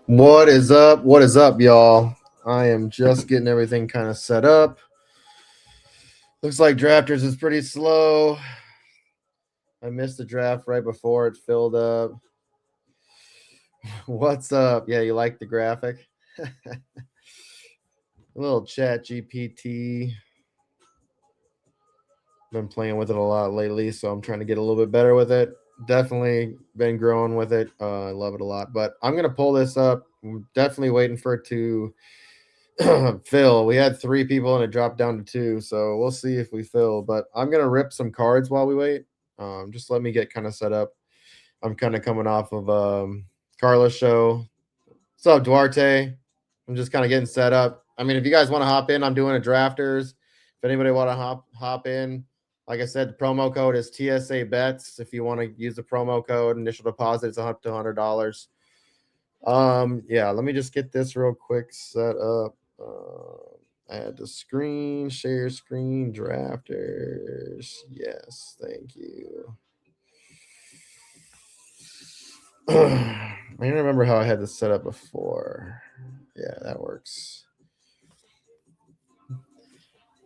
What is up? What is up, y'all? I am just getting everything kind of set up. Looks like Drafters is pretty slow. I missed the draft right before it filled up. What's up? Yeah, you like the graphic? A little chat GPT. Been playing with it a lot lately, so I'm trying to get a little bit better with it. Definitely been growing with it. I love it a lot. But I'm going to pull this up. I'm definitely waiting for it to fill. We had 3 people and it dropped down to 2, so we'll see if we fill. But I'm gonna rip some cards while we wait. Just let me get kind of set up. I'm kind of coming off of Carla's show. What's up, Duarte? I'm just kind of getting set up. I mean, if you guys want to hop in, I'm doing a drafters. If anybody want to hop in, like I said, the promo code is TSABETS. If you want to use the promo code, initial deposit is up to $100. Yeah, let me just get this real quick set up. Add to screen, share screen, drafters. Yes, thank you. I don't remember how I had this set up before. Yeah, that works.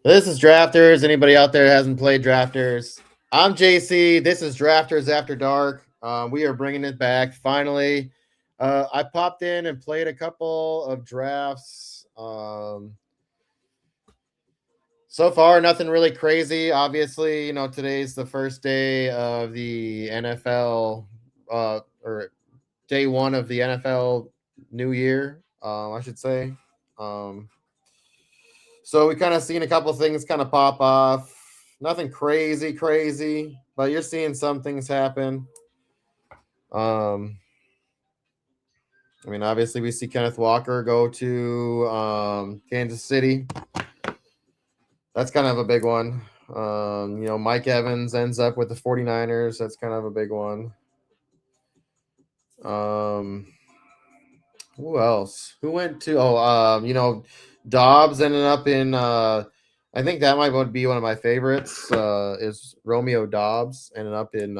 This is Drafters. Anybody out there hasn't played Drafters? I'm JC. This is Drafters After Dark. We are bringing it back finally. I popped in and played a couple of drafts. So far, nothing really crazy. Obviously, today's the first day of the NFL, or day one of the NFL new year, I should say. So we kind of seen a couple things kind of pop off. Nothing crazy, but you're seeing some things happen. I mean, obviously, we see Kenneth Walker go to Kansas City. That's kind of a big one. Mike Evans ends up with the 49ers. That's kind of a big one. Who else? Who went to Dobbs ended up in I think that might be one of my favorites, is Romeo Dobbs ended up in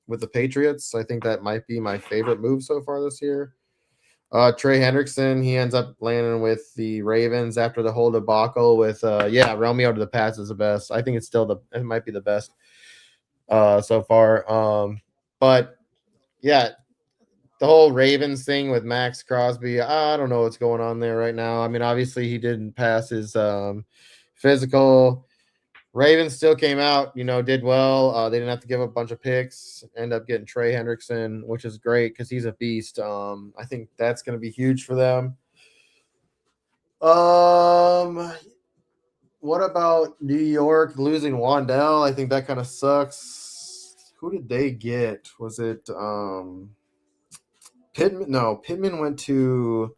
with the Patriots. I think that might be my favorite move so far this year. Trey Hendrickson, he ends up landing with the Ravens after the whole debacle with Romeo to the Pats is the best. I think it might be the best so far. But yeah, the whole Ravens thing with Max Crosby, I don't know what's going on there right now. I mean, obviously he didn't pass his physical. Ravens still came out, did well. They didn't have to give up a bunch of picks. End up getting Trey Hendrickson, which is great because he's a beast. I think that's going to be huge for them. What about New York losing Wandell? I think that kind of sucks. Who did they get? Was it Pittman? No, Pittman went to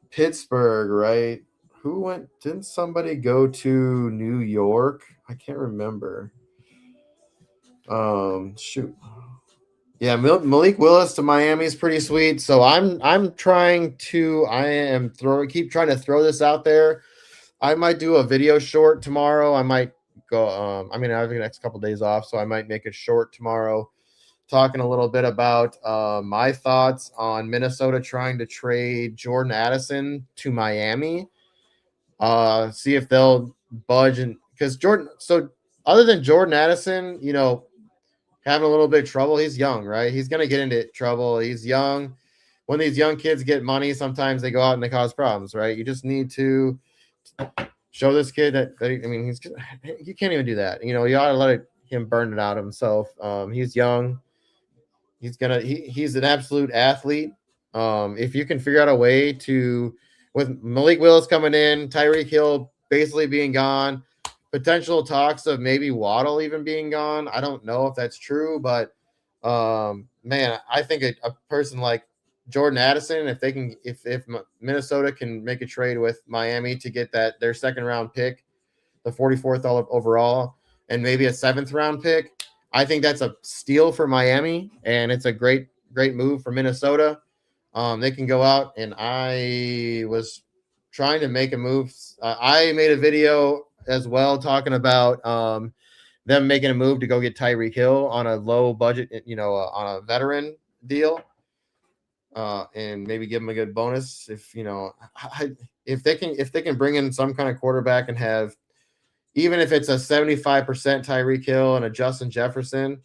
Pittsburgh, right? Who went? Didn't somebody go to New York? I can't remember. Shoot. Yeah, Malik Willis to Miami is pretty sweet. So I'm trying to keep trying to throw this out there. I might do a video short tomorrow. I might go. I have the next couple days off, so I might make a short tomorrow, talking a little bit about my thoughts on Minnesota trying to trade Jordan Addison to Miami. See if they'll budge, and because Jordan. So other than Jordan Addison, having a little bit of trouble. He's young, right? He's going to get into trouble. He's young. When these young kids get money, sometimes they go out and they cause problems, right? You just need to show this kid that you can't even do that. You ought to let him burn it out himself. He's young. He's an absolute athlete. If you can figure out a way to, with Malik Willis coming in, Tyreek Hill basically being gone, potential talks of maybe Waddle even being gone. I don't know if that's true, but man, I think a person like Jordan Addison, if Minnesota can make a trade with Miami to get their second round pick, the 44th overall, and maybe a 7th round pick, I think that's a steal for Miami, and it's a great move for Minnesota. They can go out, and I was trying to make a move. I made a video as well talking about them making a move to go get Tyreek Hill on a low budget, on a veteran deal. and maybe give him a good bonus if if they can bring in some kind of quarterback and have, even if it's a 75% Tyreek Hill and a Justin Jefferson,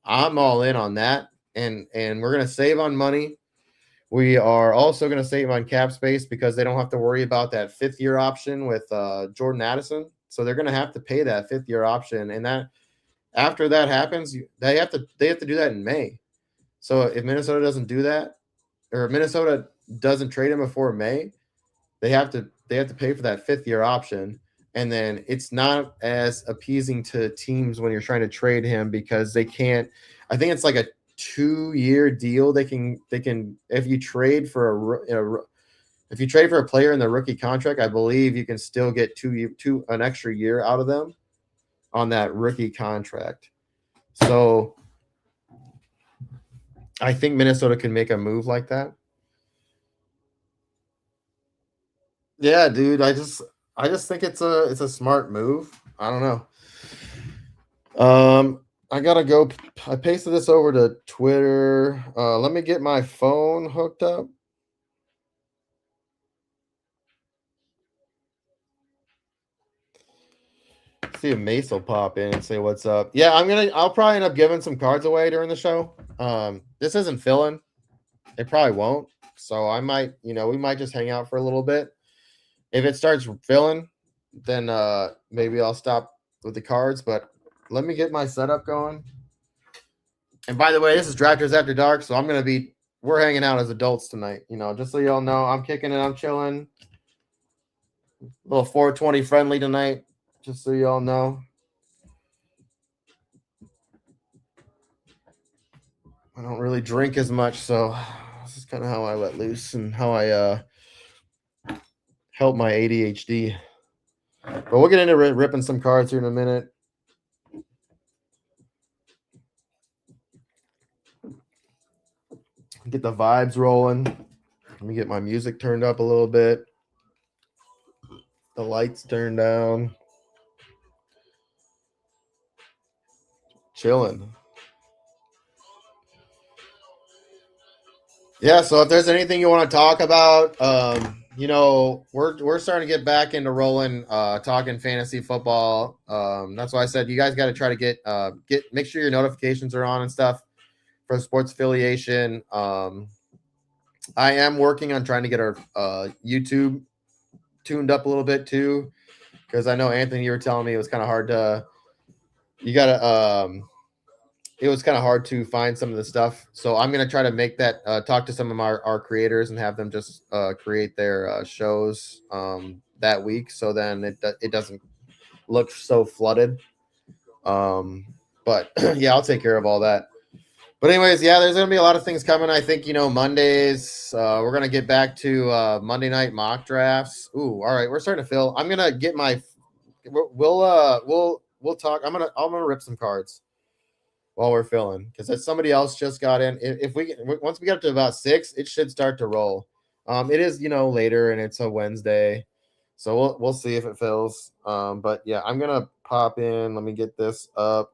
I'm all in on that. And we're gonna save on money. We are also going to save on cap space because they don't have to worry about that 5th-year option with Jordan Addison. So they're going to have to pay that 5th-year option, and that after that happens, they have to do that in May. So if Minnesota doesn't do that, or if Minnesota doesn't trade him before May, they have to pay for that 5th-year option, and then it's not as appeasing to teams when you're trying to trade him because they can't. I think it's like a 2-year deal. They can if you trade for a player in the rookie contract, I believe you can still get an extra year out of them on that rookie contract. So I think Minnesota can make a move like that. Yeah, dude. I just think it's a smart move. I don't know. I gotta go. I pasted this over to Twitter. Let me get my phone hooked up. See if Mace will pop in and say what's up. Yeah, I'll probably end up giving some cards away during the show. This isn't filling. It probably won't. So I might, we might just hang out for a little bit. If it starts filling, then maybe I'll stop with the cards. But let me get my setup going. And by the way, this is Drafters After Dark, so we're hanging out as adults tonight. Just so y'all know, I'm kicking it, I'm chilling. A little 420 friendly tonight, just so y'all know. I don't really drink as much, so this is kind of how I let loose and how I help my ADHD. But we'll get into ripping some cards here in a minute. Get the vibes rolling. Let me get my music turned up a little bit. The lights turned down. Chilling. Yeah, so if there's anything you want to talk about, we're starting to get back into rolling, talking fantasy football. That's why I said you guys got to try to make sure your notifications are on and stuff for sports affiliation. I am working on trying to get our YouTube tuned up a little bit too, because I know Anthony, you were telling me it was kind of hard to. It was kind of hard to find some of the stuff. So I'm going to try to make that, talk to some of our creators and have them just create their shows that week. So then it doesn't look so flooded. But yeah, I'll take care of all that. But anyways, yeah, there's going to be a lot of things coming. I think, Mondays, we're going to get back to Monday night mock drafts. Ooh, all right. We're starting to fill. I'm going to get we'll talk. I'm going to rip some cards while we're filling, because somebody else just got in. Once we get up to about 6, it should start to roll. It is later and it's a Wednesday, so we'll see if it fills. But yeah, I'm gonna pop in. Let me get this up.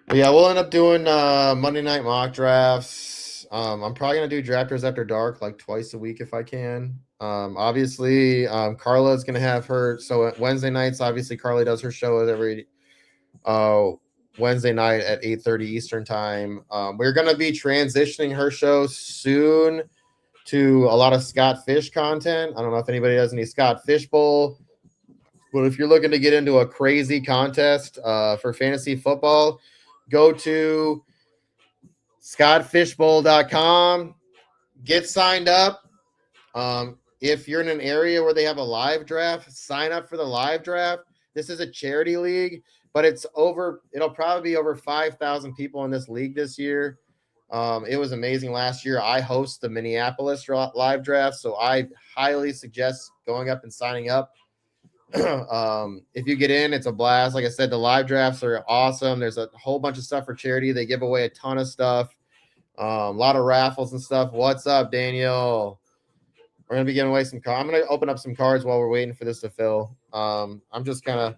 But yeah, we'll end up doing Monday night mock drafts. I'm probably gonna do Drafters After Dark like twice a week if I can. Obviously, Carla is gonna have her. So Wednesday nights, obviously, Carly does her show every Wednesday night at 8:30 Eastern time. We're gonna be transitioning her show soon to a lot of Scott Fish content. I don't know if anybody does any Scott Fish Bowl, but if you're looking to get into a crazy contest for fantasy football, go to scottfishbowl.com, get signed up. If you're in an area where they have a live draft, sign up for the live draft. This is a charity league, but it'll probably be over 5,000 people in this league this year. It was amazing last year. I host the Minneapolis live draft, so I highly suggest going up and signing up. If you get in, it's a blast. Like I said, the live drafts are awesome. There's a whole bunch of stuff for charity. They give away a ton of stuff, a lot of raffles and stuff. What's up, Daniel? We're gonna be giving away some cards. I'm gonna open up some cards while we're waiting for this to fill. I'm just kind of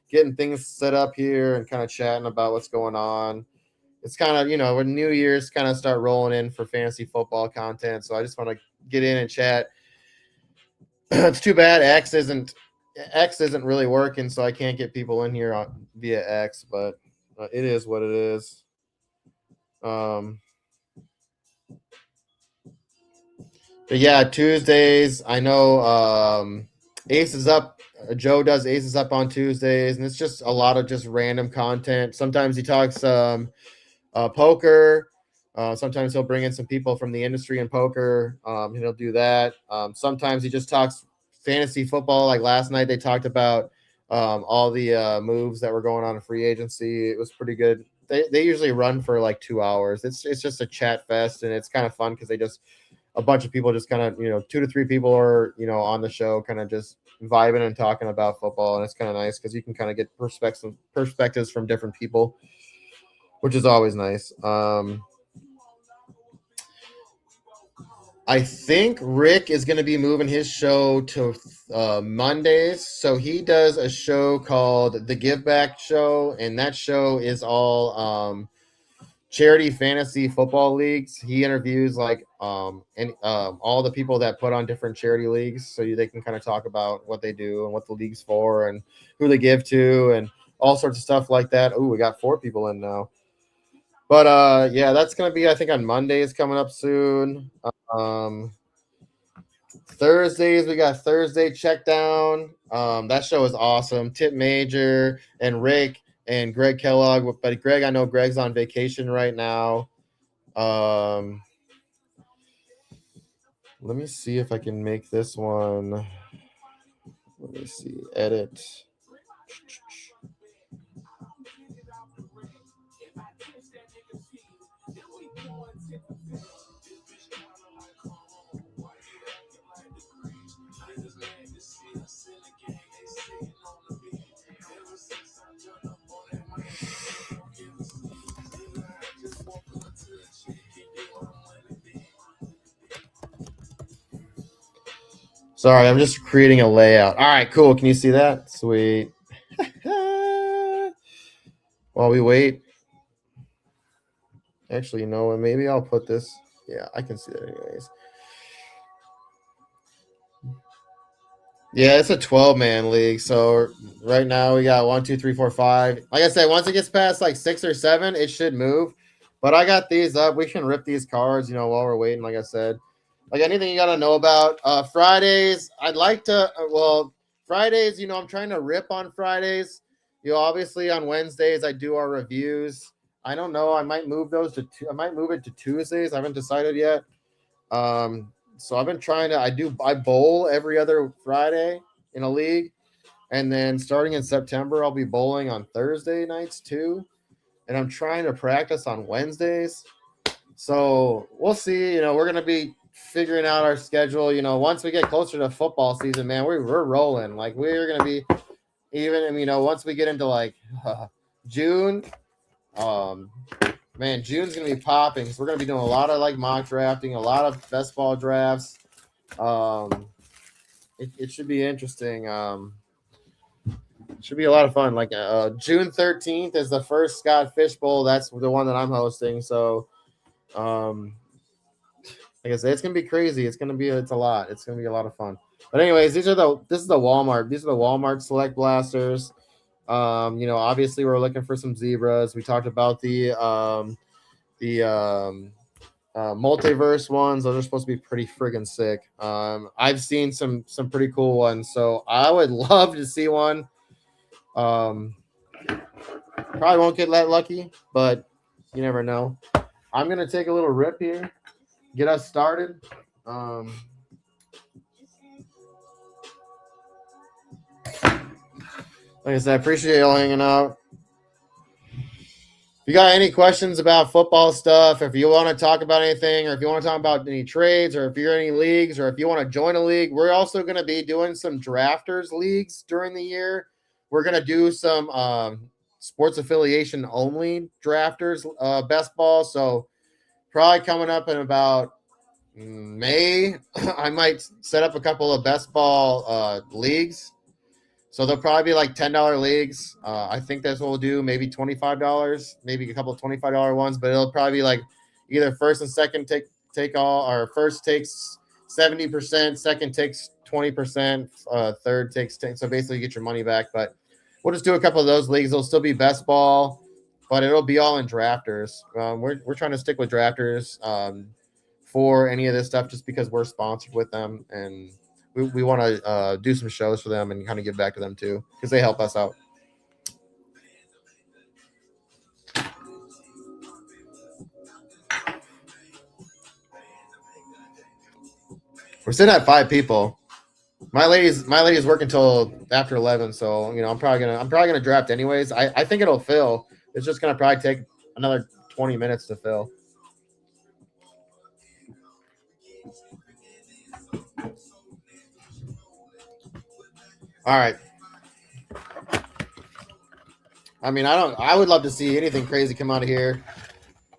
getting things set up here and kind of chatting about what's going on. It's kind of, when New Year's kind of start rolling in for fantasy football content. So I just want to get in and chat. It's too bad X isn't really working, so I can't get people in here via X, but it is what it is. But yeah, Tuesdays. I know Aces Up. Joe does Aces Up on Tuesdays, and it's just a lot of just random content. Sometimes he talks poker. Sometimes he'll bring in some people from the industry in poker. He'll do that. Sometimes he just talks fantasy football. Like last night, they talked about all the moves that were going on in free agency. It was pretty good. They usually run for like 2 hours. It's just a chat fest, and it's kind of fun because a bunch of people just kind of 2 to 3 people are on the show, kind of just vibing and talking about football, and it's kind of nice because you can kind of get perspectives from different people, which is always nice. I think Rick is going to be moving his show to Mondays. So he does a show called The Give Back Show, and that show is all charity fantasy football leagues. He interviews all the people that put on different charity leagues, so they can kind of talk about what they do and what the league's for and who they give to and all sorts of stuff like that. Oh, we got 4 people in now. But yeah, that's gonna be, I think, on Mondays coming up soon. Thursdays, we got Thursday Check Down. That show is awesome. Tip Major and Rick and Greg Kellogg. But Greg, I know Greg's on vacation right now. Let me see if I can make this one. Let me see. Edit. Sorry, I'm just creating a layout. All right, cool. Can you see that? Sweet. While we wait. Actually, maybe I'll put this. Yeah, I can see that anyways. Yeah, it's a 12-man league. So right now we got 1, 2, 3, 4, 5. Like I said, once it gets past like 6 or 7, it should move. But I got these up. We can rip these cards, while we're waiting. Like I said, like anything you got to know about Fridays. I'd like to. Fridays. I'm trying to rip on Fridays. Obviously on Wednesdays I do our reviews. I don't know. I might move those to. I might move it to Tuesdays. I haven't decided yet. So I've been trying to. I bowl every other Friday in a league, and then starting in September I'll be bowling on Thursday nights too, and I'm trying to practice on Wednesdays. So we'll see. We're gonna be figuring out our schedule. Once we get closer to football season, man, we're rolling. Like we're gonna be even. Once we get into like June, man, June's gonna be popping. So we're gonna be doing a lot of like mock drafting, a lot of best ball drafts. It should be interesting. It should be a lot of fun. Like June 13th is the first Scott Fish Bowl. That's the one that I'm hosting. So, like I said, it's gonna be crazy. It's a lot. It's gonna be a lot of fun. But anyways, this is the Walmart. These are the Walmart Select Blasters. Obviously we're looking for some zebras. We talked about the multiverse ones. Those are supposed to be pretty friggin' sick. I've seen some pretty cool ones, so I would love to see one. Probably won't get that lucky, but you never know. I'm gonna take a little rip here, get us started. Like I said, I appreciate y'all hanging out. If you got any questions about football stuff, if you want to talk about anything, or if you want to talk about any trades, or if you're in any leagues, or if you want to join a league, we're also going to be doing some drafters leagues during the year. We're going to do some sports affiliation only drafters best ball. So probably coming up in about May, I might set up a couple of best ball leagues. So they'll probably be like $10 leagues. I think that's what we'll do. Maybe $25, maybe a couple of $25 ones, but it'll probably be like either first and second take all, or first takes 70%, second takes 20%, third takes 10. So basically, you get your money back. But we'll just do a couple of those leagues. It'll still be best ball, but it'll be all in drafters. We're trying to stick with drafters for any of this stuff, just because we're sponsored with them, and we want to do some shows for them and kind of give back to them too, because they help us out. We're sitting at 5 people. My lady's working until after 11, so I'm probably gonna draft anyways. I think it'll fill. It's just gonna probably take another 20 minutes to fill. All right. I mean, I would love to see anything crazy come out of here.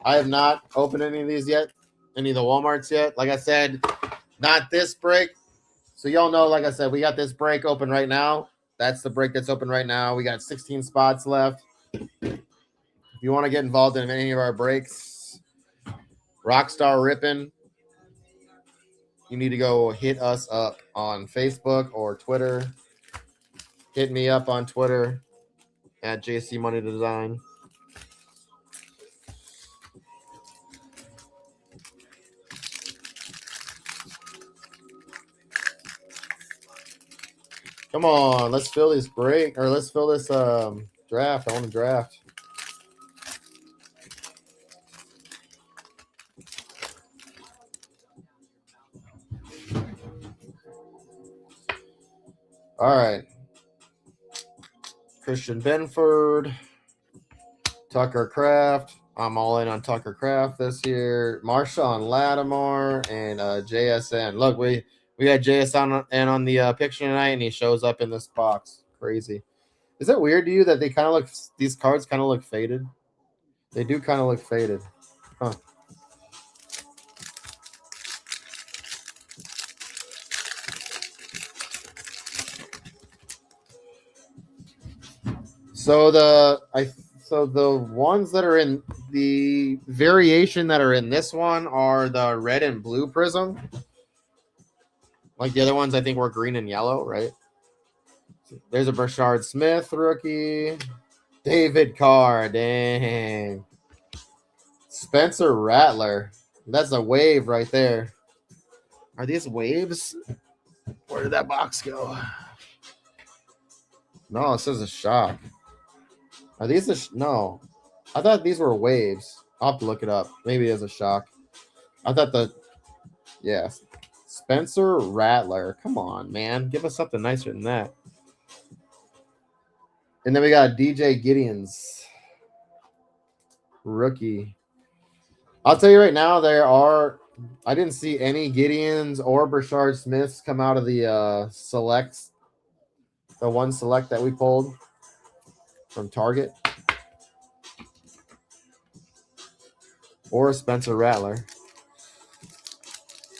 I have not opened any of these yet, any of the Walmarts yet. Like I said, not this break. So y'all know, like I said, we got this break open right now. That's the break that's open right now. We got 16 spots left. If you want to get involved in any of our breaks, Rockstar Rippin', you need to go hit us up on Facebook or Twitter. Hit me up on Twitter at JC Money Design. Come on, let's fill this break, or let's fill this draft. I want to draft. All right. Christian Benford, Tucker Kraft. I'm all in on Tucker Kraft this year. Marshawn Lattimore and JSN. Look, we got JSN on the picture tonight, and he shows up in this box. Crazy. Is it weird to you that these cards kind of look faded? They do kind of look faded. Huh. So the ones that are in the variation that are in this one are the red and blue prism. Like the other ones, I think were green and yellow, right? There's a Brashard Smith rookie. David Carr, dang. Spencer Rattler. That's a wave right there. Are these waves? Where did that box go? No, it says a shock. Are these no? I thought these were waves. I'll have to look it up. Maybe it is a shock. I thought yes. Spencer Rattler. Come on, man. Give us something nicer than that. And then we got DJ Gideon's rookie. I'll tell you right now, I didn't see any Gideons or Brashard Smiths come out of the selects. The one select that we pulled from Target. Or Spencer Rattler.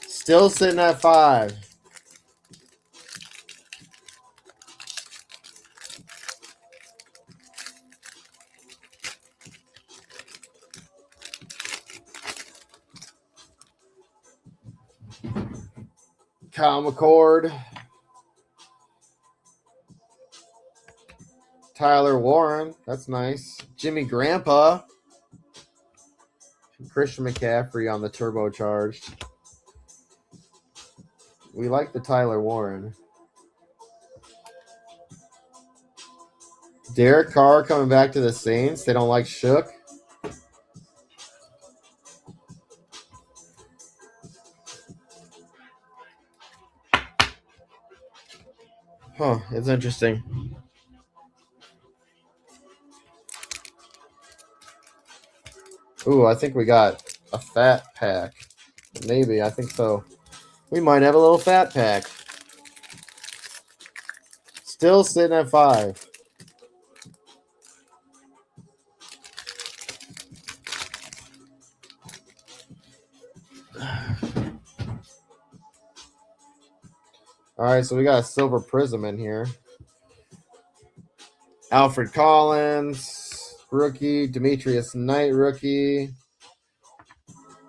Still sitting at 5. Kyle McCord. Tyler Warren. That's nice. Jimmy Grandpa. Christian McCaffrey on the turbocharged. We like the Tyler Warren. Derek Carr coming back to the Saints. They don't like Shook. Huh, it's interesting. Ooh, I think we got a fat pack. Maybe, I think so. We might have a little fat pack. Still sitting at 5. All right, so we got a silver prism in here. Alfred Collins, rookie. Demetrius Knight, rookie.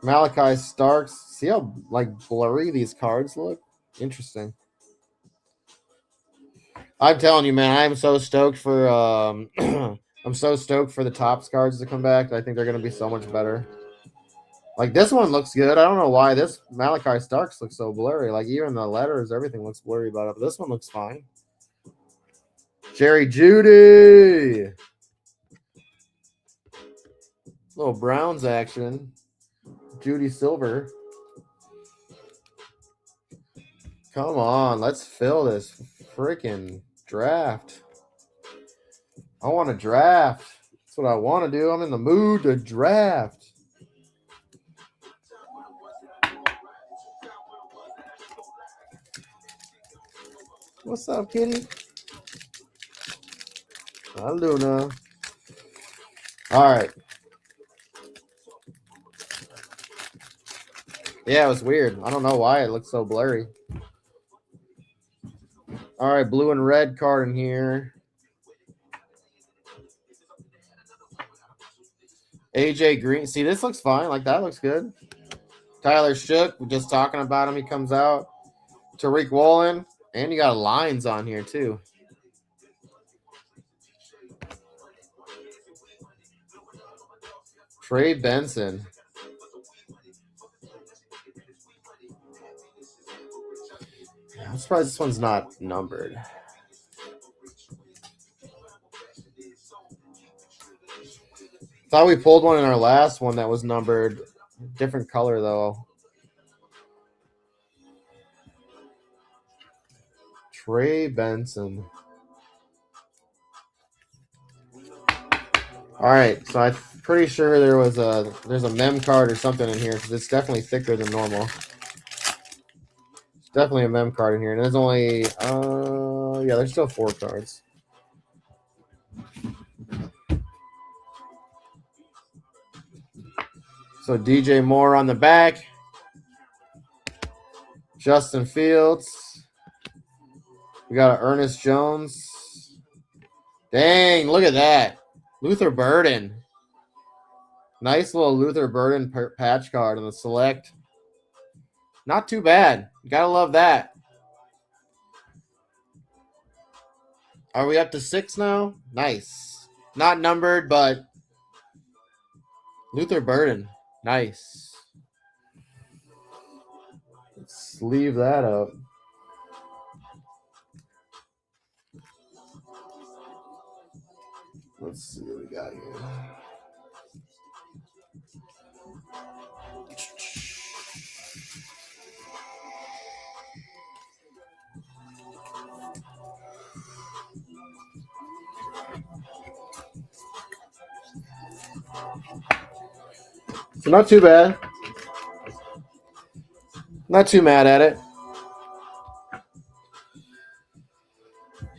Malachi Starks. See how like blurry these cards look? Interesting. I'm telling you, man, I'm so stoked for I'm so stoked for the Topps cards to come back. I think they're gonna be so much better. Like this one looks good. I don't know why this Malachi Starks looks so blurry. Like even the letters, everything looks blurry about it. But this one looks fine. Jerry Judy. Little Browns action. Judy Silver. Come on, let's fill this freaking draft. I want to draft. That's what I want to do. I'm in the mood to draft. What's up, kitty? Hi, Luna. All right. Yeah, it was weird. I don't know why it looks so blurry. All right, blue and red card in here. AJ Green. See, this looks fine. Like, that looks good. Tyler Shook. We're just talking about him. He comes out. Tariq Woolen. And you got lines on here, too. Trey Benson. I'm surprised this one's not numbered. Thought we pulled one in our last one that was numbered. Different color, though. Trey Benson. All right, so I'm pretty sure there's a mem card or something in here because it's definitely thicker than normal. It's definitely a mem card in here, and there's only yeah, there's still 4 cards. So DJ Moore on the back. Justin Fields. We got Ernest Jones. Dang, look at that. Luther Burden. Nice little Luther Burden patch card on the select. Not too bad. You gotta love that. Are we up to 6 now? Nice. Not numbered, but Luther Burden. Nice. Let's leave that up. Let's see what we got here. So not too bad. Not too mad at it.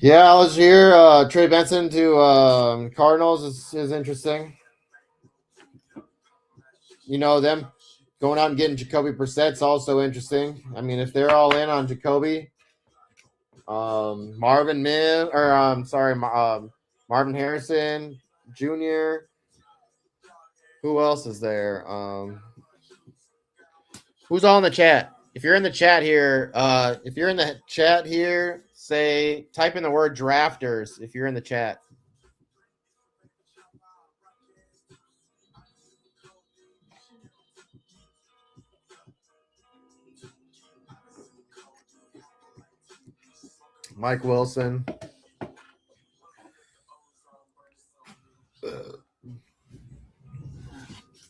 Yeah, Algier, Trey Benson to Cardinals is interesting. You know, them going out and getting Jacoby Brissett's also interesting. I mean, if they're all in on Jacoby, Marvin Harrison Jr. Who else is there? Who's all in the chat? If you're in the chat here, say type in the word drafters if you're in the chat. Mike Wilson.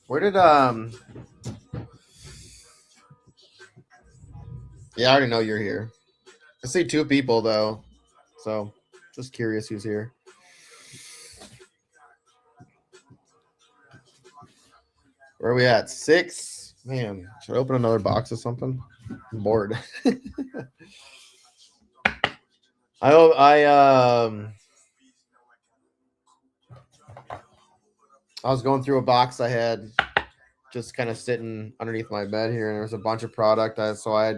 Where did yeah, I already know you're here. I see 2 people though. So just curious who's here. Where are we at? 6? Man, should I open another box or something? I'm bored. I was going through a box I had just kind of sitting underneath my bed here, and there was a bunch of product. So I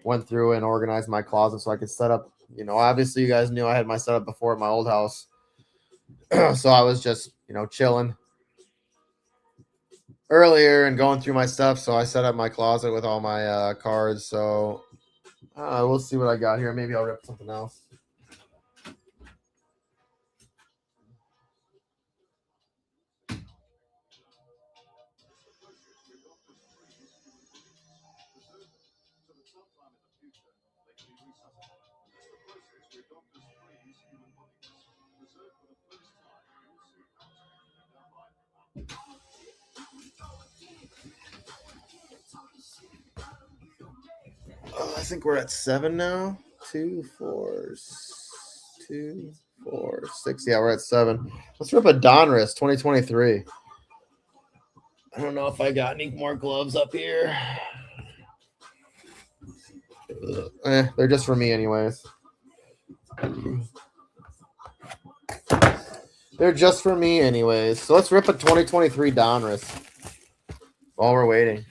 went through and organized my closet so I could set up. You know, obviously you guys knew I had my setup before at my old house. So I was just, chilling earlier and going through my stuff. So I set up my closet with all my cards. So we'll see what I got here. Maybe I'll rip something else. I think we're at 7 now. 2, 4, 2, 4, 6. Yeah, we're at 7. Let's rip a Donruss 2023. I don't know if I got any more gloves up here. They're just for me anyways. They're just for me anyways. So let's rip a 2023 Donruss while we're waiting.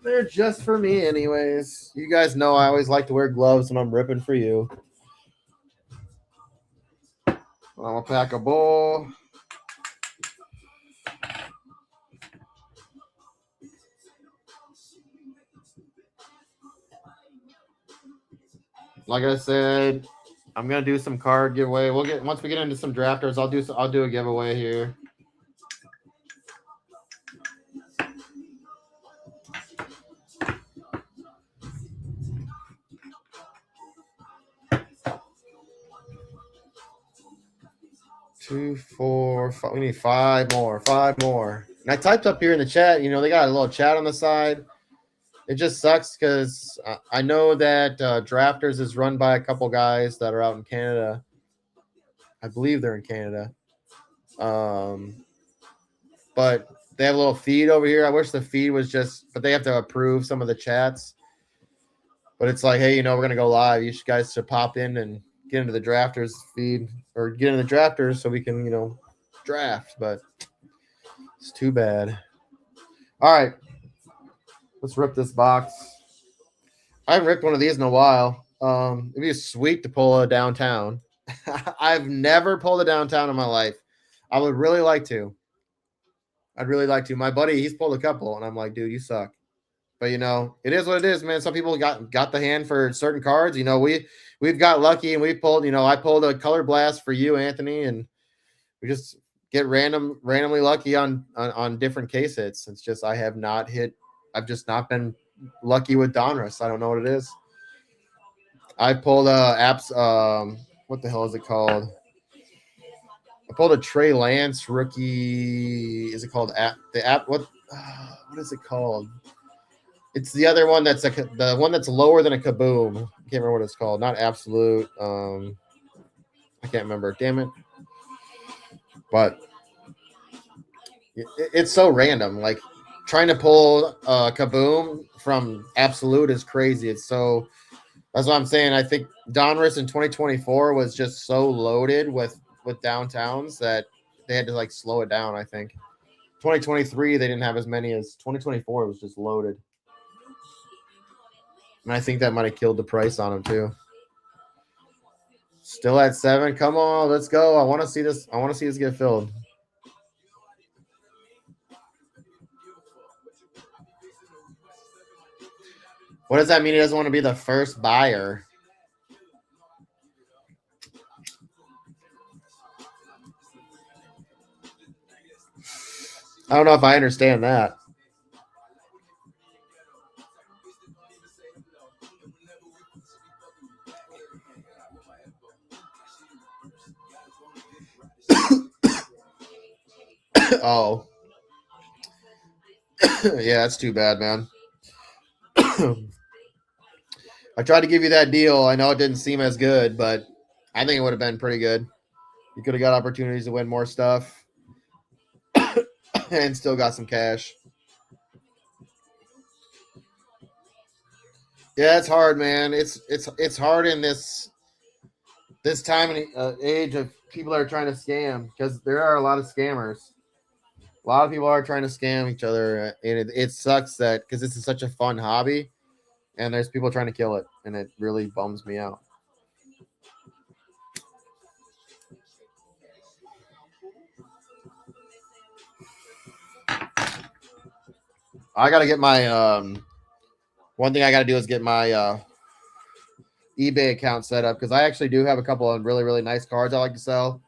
They're just for me anyways. You guys know I always like to wear gloves when I'm ripping for you. I'm gonna pack a bowl. Like I said, I'm gonna do some card giveaway. We'll get once we get into some drafters. I'll do a giveaway here. Two, 4, 5. We need 5 more. 5 more. And I typed up here in the chat. They got a little chat on the side. It just sucks because I know that Drafters is run by a couple guys that are out in Canada. I believe they're in Canada. But they have a little feed over here. I wish the feed was but they have to approve some of the chats. But it's like, hey, we're going to go live. You guys should pop in and get into the Drafters feed or get into the Drafters so we can, draft. But it's too bad. All right. Let's rip this box. I haven't ripped one of these in a while. It'd be sweet to pull a downtown. I've never pulled a downtown in my life. I would really like to. I'd really like to. My buddy, he's pulled a couple, and I'm like, dude, you suck. But it is what it is, man. Some people got the hand for certain cards. We've got lucky and we pulled. I pulled a color blast for you, Anthony, and we just get randomly lucky on different case hits. It's just I have not hit. I've just not been lucky with Donruss. I don't know what it is. I pulled apps. What the hell is it called? I pulled a Trey Lance rookie. Is it called app? The app. What is it called? It's the other one that's the one that's lower than a Kaboom. I can't remember what it's called. Not absolute. I can't remember. Damn it. But it's so random. Like trying to pull Kaboom from absolute is crazy. It's so. That's what I'm saying. I think Donruss in 2024 was just so loaded with downtowns that they had to slow it down. I think 2023 they didn't have as many as 2024. It was just loaded. And I think that might have killed the price on them too. Still at 7. Come on, let's go. I want to see this. I want to see this get filled. What does that mean? He doesn't want to be the first buyer. I don't know if I understand that. Oh. Yeah, that's too bad, man. I tried to give you that deal. I know it didn't seem as good, but I think it would have been pretty good. You could have got opportunities to win more stuff and still got some cash. Yeah, it's hard, man. It's hard in this time and age of people that are trying to scam because there are a lot of scammers. A lot of people are trying to scam each other, and it sucks that because this is such a fun hobby, and there's people trying to kill it, and it really bums me out. I gotta get my one thing I gotta do is get my eBay account set up because I actually do have a couple of really, really nice cards I like to sell.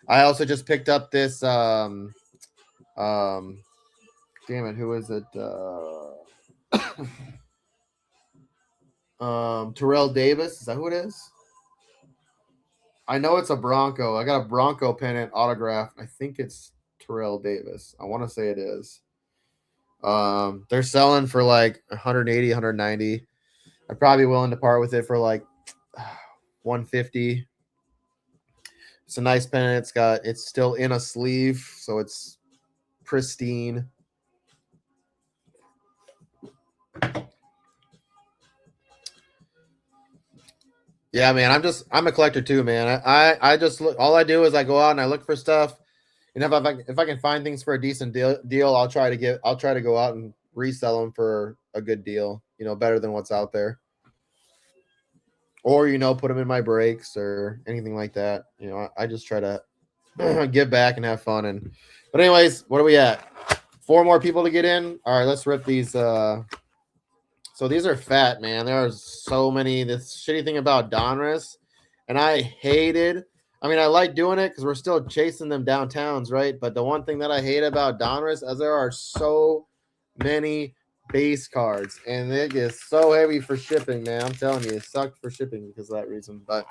I also just picked up this damn it, who is it? Terrell Davis, is that who it is? I know it's a Bronco. I got a Bronco pennant autograph. I think it's Terrell Davis. I want to say it is. They're selling for like 180, 190. I'd probably be willing to part with it for like 150. It's a nice pennant. It's still in a sleeve, so it's pristine. Yeah, man. I'm a collector too, man. I just look. All I do is I go out and I look for stuff. And if I can find things for a decent deal, I'll try to go out and resell them for a good deal. Better than what's out there. Or put them in my breaks or anything like that. I just try to give back and have fun. But anyways, what are we at? 4 more people to get in. All right, let's rip these. So these are fat, man. There are so many. This shitty thing about Donruss, and I hated. I mean, I like doing it because we're still chasing them downtowns, right? But the one thing that I hate about Donruss is there are so many base cards, and it gets so heavy for shipping, man. I'm telling you, it sucked for shipping because of that reason. But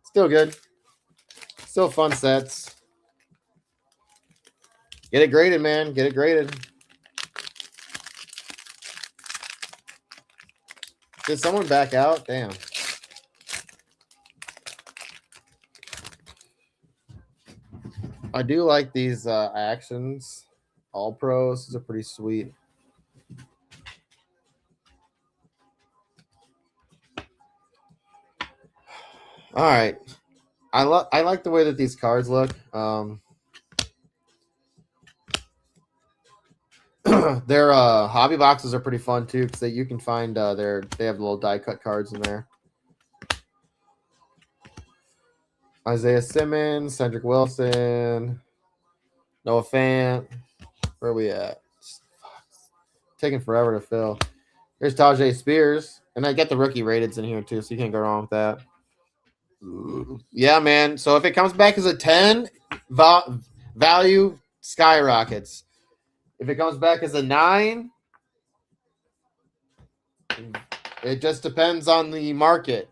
still good. Still fun sets. Get it graded, man. Get it graded. Did someone back out? Damn. I do like these actions. All pros. These are pretty sweet. All right. I like the way that these cards look. Their hobby boxes are pretty fun too because you can find they have little die cut cards in there. Isaiah Simmons, Cedric Wilson, Noah Fant. Where are we at? It's taking forever to fill. Here's Tajay Spears, and I get the rookie rateds in here too, so you can't go wrong with that. Yeah, man. So if it comes back as a 10, value skyrockets. If it comes back as a 9, it just depends on the market.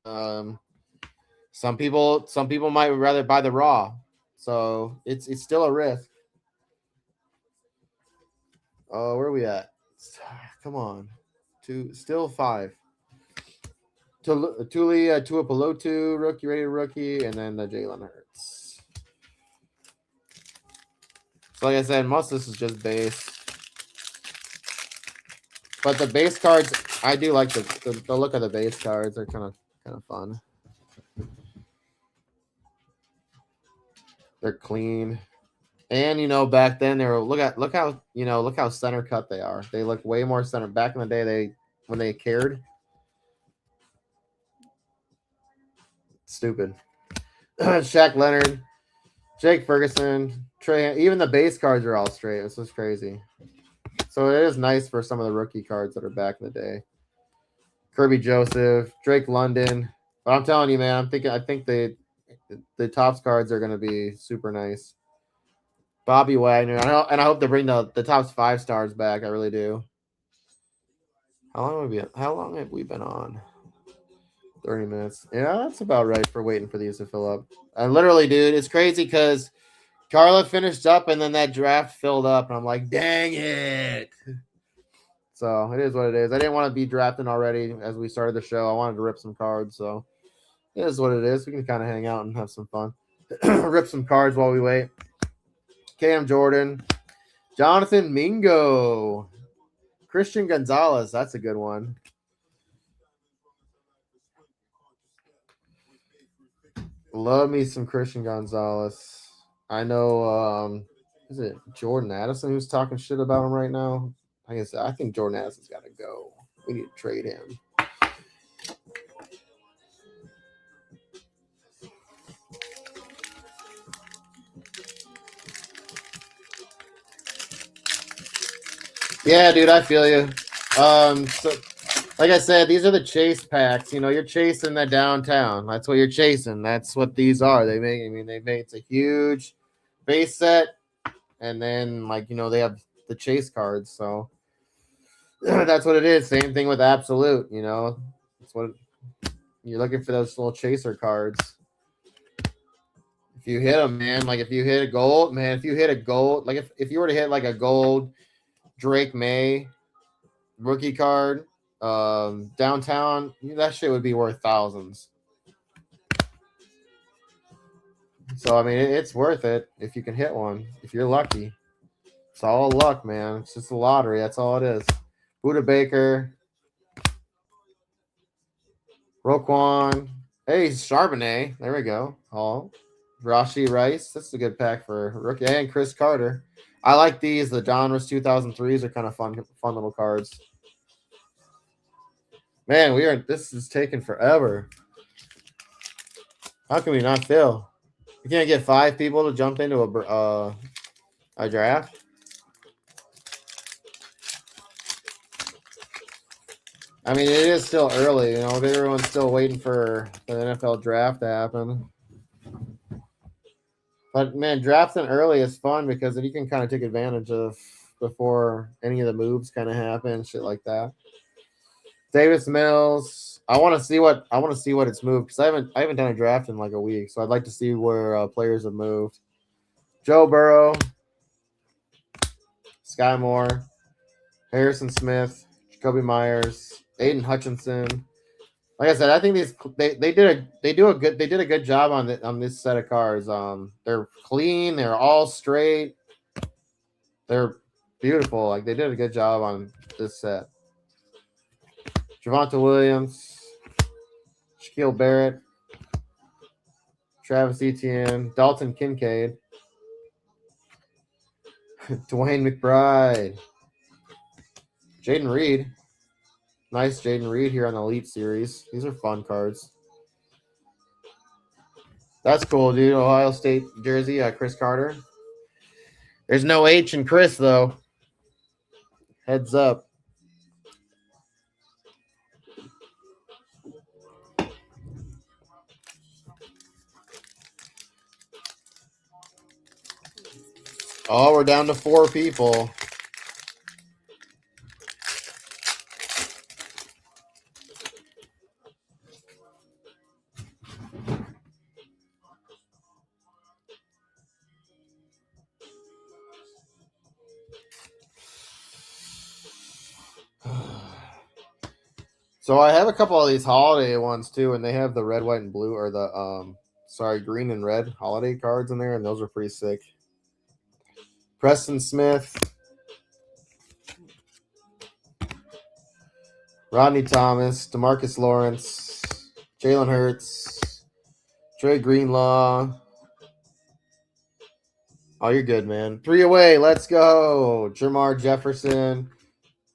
Some people might rather buy the raw, so it's still a risk. Oh, where are we at? Come on, still 5. Tuli Tuipulotu, rookie rated rookie, and then the Jalen Hurts. So like I said, most of this is just base. But the base cards, I do like the look of the base cards. They're kind of fun. They're clean. And back then they were look how center cut they are. They look way more center. Back in the day when they cared. Stupid. Shaq Leonard, Jake Ferguson, Trey. Even the base cards are all straight. This is crazy. So it is nice for some of the rookie cards that are back in the day. Kirby Joseph, Drake London. But I'm telling you, man, I think the Topps cards are going to be super nice. Bobby Wagner, and I hope to bring the Topps 5 stars back. I really do. How long have we been on? 30 minutes. Yeah, that's about right for waiting for these to fill up. And literally, dude, it's crazy because Carla finished up and then that draft filled up, and I'm like, dang it. So it is what it is. I didn't want to be drafting already as we started the show. I wanted to rip some cards, so it is what it is. We can kind of hang out and have some fun. Rip some cards while we wait. Cam Jordan, Jonathan Mingo, Christian Gonzalez. That's a good one. Love me some Christian Gonzalez. I know, is it Jordan Addison who's talking shit about him right now? I think Jordan Addison's got to go. We need to trade him. Yeah, dude, I feel you. So like I said, these are the chase packs. You know, you're chasing the downtown. That's what you're chasing. That's what these are. It's a huge base set, and then like they have the chase cards. So that's what it is. Same thing with Absolute. That's what you're looking for, those little chaser cards. If you hit them, man, like if you hit a gold, man, if you hit a gold, like if you were to hit like a gold Drake May rookie card, downtown, that shit would be worth thousands. So I mean, it's worth it if you can hit one. If you're lucky, it's all luck, man. It's just a lottery. That's all it is. Buda Baker, Roquan, hey Charbonnet. There we go. Oh, Rashi Rice. That's a good pack for rookie, and Chris Carter. I like these. The Donruss 2003s are kind of fun little cards. Man, this is taking forever. How can we not fill? You can't get 5 people to jump into a draft. I mean, it is still early, everyone's still waiting for the NFL draft to happen. But man, drafting early is fun because then you can kind of take advantage of before any of the moves kind of happen, shit like that. Davis Mills. I want to see what it's moved because I haven't done a draft in like a week, so I'd like to see where players have moved. Joe Burrow, Sky Moore, Harrison Smith, Jacoby Myers, Aiden Hutchinson. Like I said, I think they did a good job on this set of cards. They're clean, they're all straight, they're beautiful. Like they did a good job on this set. Javonte Williams, Shaquille Barrett, Travis Etienne, Dalton Kincaid, Dwayne McBride, Jaden Reed. Nice Jaden Reed here on the Elite Series. These are fun cards. That's cool, dude. Ohio State jersey, Chris Carter. There's no H in Chris, though. Heads up. Oh, we're down to 4 people. So I have a couple of these holiday ones too, and they have the red, white, and blue, or the green and red holiday cards in there, and those are pretty sick. Preston Smith, Rodney Thomas, DeMarcus Lawrence, Jalen Hurts, Dre Greenlaw. Oh, you're good, man. 3 away. Let's go. Jamar Jefferson,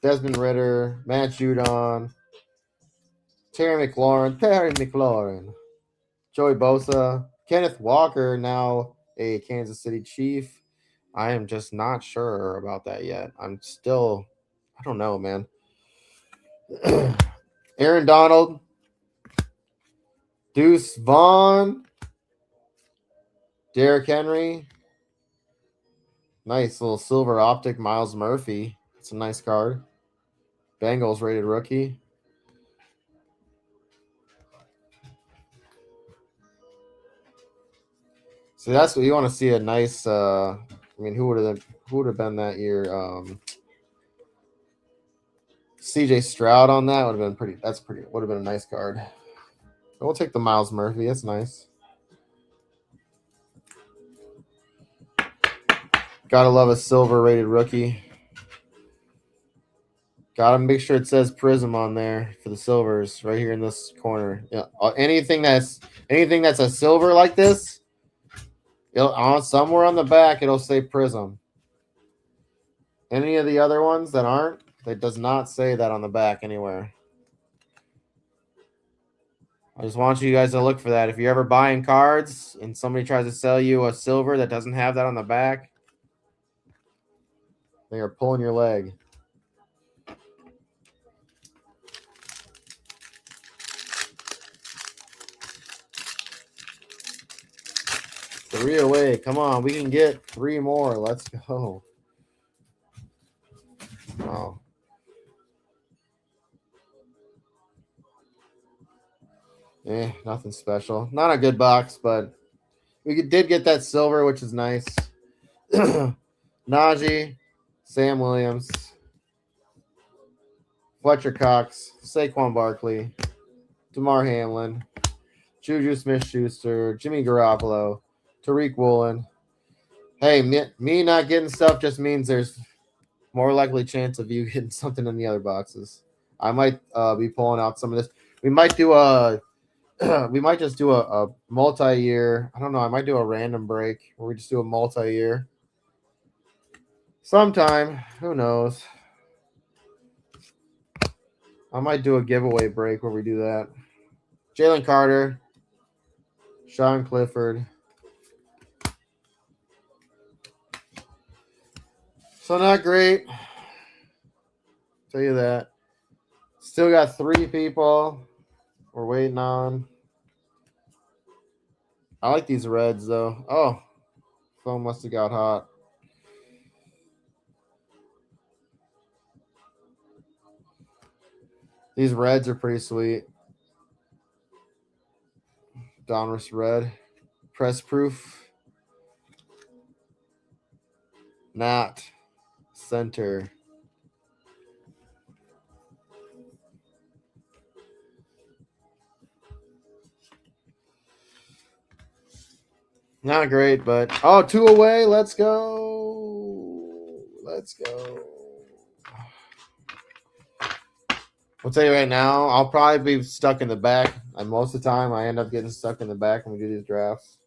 Desmond Ritter, Matt Judon, Terry McLaurin, Joey Bosa, Kenneth Walker, now a Kansas City Chief. I am just not sure about that yet. I don't know, man. Aaron Donald, Deuce Vaughn, Derrick Henry. Nice little silver optic Miles Murphy. It's a nice card. Bengals rated rookie. See, that's what you want to see, a nice I mean, who would have been that year? CJ Stroud on that would have been would have been a nice card. But we'll take the Miles Murphy. That's nice. Gotta love a silver rated rookie. Gotta make sure it says Prism on there for the silvers right here in this corner. Yeah, anything that's a silver like this, somewhere on the back it'll say Prism. Any of the other ones that aren't, it does not say that on the back anywhere. I just want you guys to look for that. If you're ever buying cards and somebody tries to sell you a silver that doesn't have that on the back, they are pulling your leg. 3 away. Come on, we can get 3 more. Let's go. Oh. Nothing special. Not a good box, but we did get that silver, which is nice. Najee, Sam Williams, Fletcher Cox, Saquon Barkley, DeMar Hamlin, Juju Smith-Schuster, Jimmy Garoppolo, Tariq Woolen. Hey, me not getting stuff just means there's more likely chance of you getting something in the other boxes. I might be pulling out some of this. We might do a we might just do a multi-year. I don't know. I might do a random break where we just do a multi-year. Sometime. Who knows? I might do a giveaway break where we do that. Jalen Carter, Sean Clifford. So not great. Tell you that. Still got 3 people we're waiting on. I like these reds though. Oh, phone must have got hot. These reds are pretty sweet. Donruss red. Press proof. Not. Center. Not great, but 2 away. Let's go. Let's go. I'll tell you right now, I'll probably be stuck in the back. And most of the time, I end up getting stuck in the back when we do these drafts.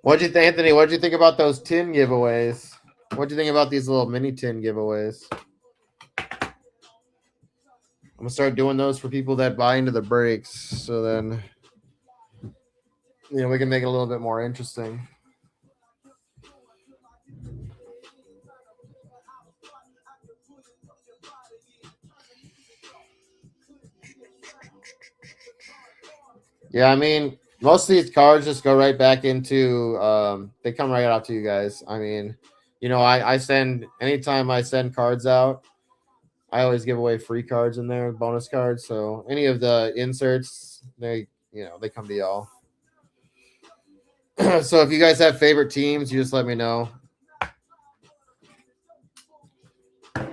What'd you think, Anthony? What'd you think about those tin giveaways? What'd you think about these little mini tin giveaways? I'm gonna start doing those for people that buy into the breaks, so then we can make it a little bit more interesting. Yeah, I mean, most of these cards just go right back into they come right out to you guys. I mean, I send anytime I send cards out, I always give away free cards in there, bonus cards. So any of the inserts, they come to y'all. So if you guys have favorite teams, you just let me know. I'll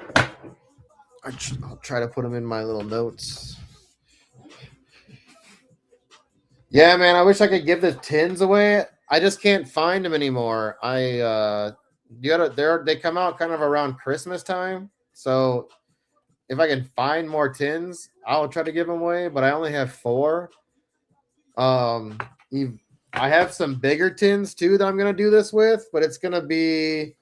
try to put them in my little notes. Yeah, man, I wish I could give the tins away. I just can't find them anymore. They come out kind of around Christmas time. So if I can find more tins, I'll try to give them away, but I only have 4. I have some bigger tins too that I'm going to do this with, but it's going to be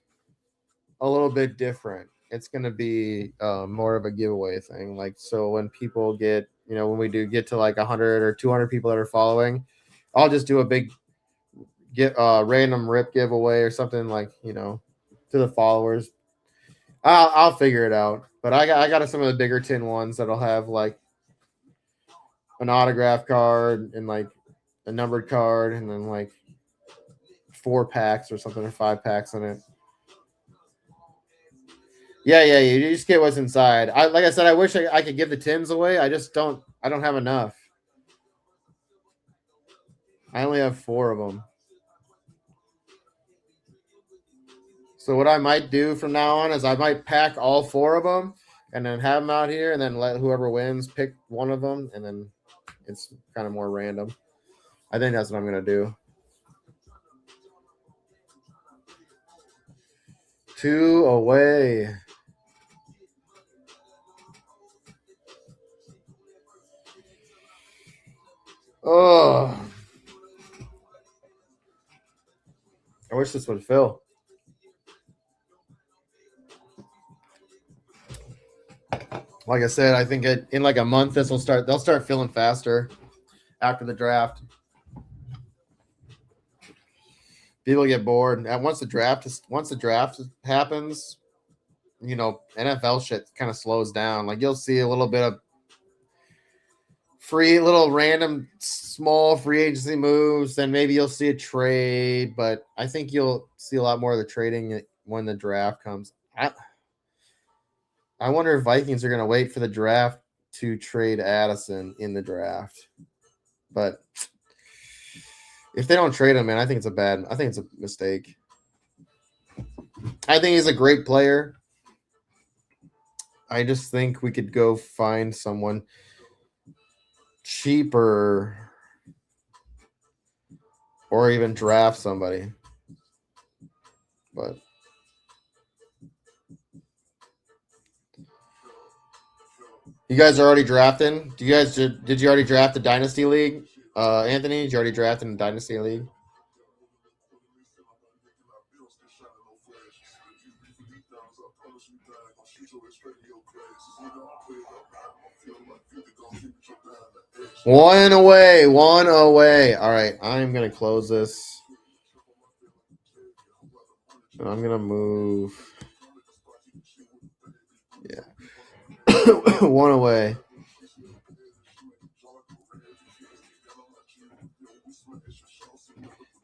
a little bit different. It's going to be more of a giveaway thing. Like, so when people get, when we do get to like 100 or 200 people that are following, I'll just do a big random rip giveaway or something like, to the followers. I'll figure it out. But I got some of the bigger tin ones that'll have like an autograph card and like a numbered card and then like 4 packs or something or 5 packs in it. Yeah, you just get what's inside. Like I said, I wish I could give the tins away. I don't have enough. I only have 4 of them. So what I might do from now on is I might pack all 4 of them and then have them out here and then let whoever wins pick one of them, and then it's kind of more random. I think that's what I'm going to do. 2 away. Oh, I wish this would fill. Like I said, I think in like a month they'll start filling faster after the draft. People get bored, and once the draft happens, NFL shit kind of slows down. Like you'll see a little bit of free little random small free agency moves, then maybe you'll see a trade. But I think you'll see a lot more of the trading when the draft comes. I wonder if Vikings are going to wait for the draft to trade Addison in the draft. But if they don't trade him, man, I think it's a mistake. I think he's a great player. I just think we could go find someone cheaper or even draft somebody. But you guys are already drafting? Did you already draft the Dynasty League? Anthony, did you already draft in the Dynasty League? One away. All right, I'm gonna close this. I'm gonna move. Yeah, one away.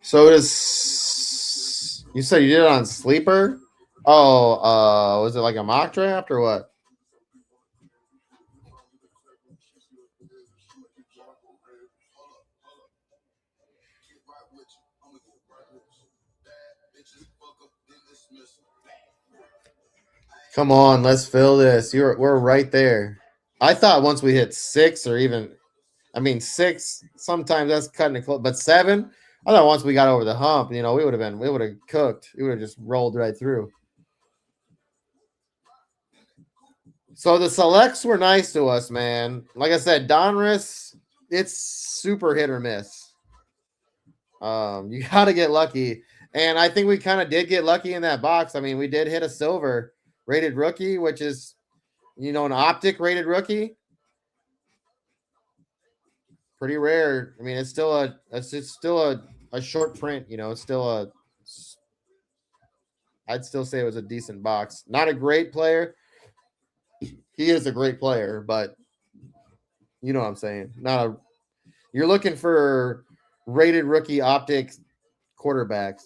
So does you said you did it on Sleeper? Oh, was it like a mock draft or what? Come on, let's fill this. We're right there. I thought once we hit 6 or even, I mean 6, sometimes that's cutting it close, but 7. I thought once we got over the hump, we would have cooked. We would have just rolled right through. So the selects were nice to us, man. Like I said, Donruss, it's super hit or miss. You got to get lucky, and I think we kind of did get lucky in that box. I mean, we did hit a silver rated rookie, which is, an optic rated rookie. Pretty rare. I mean, it's still a short print. It's still a. I'd still say it was a decent box. Not a great player. He is a great player, but you know what I'm saying. Not a. You're looking for rated rookie optics quarterbacks.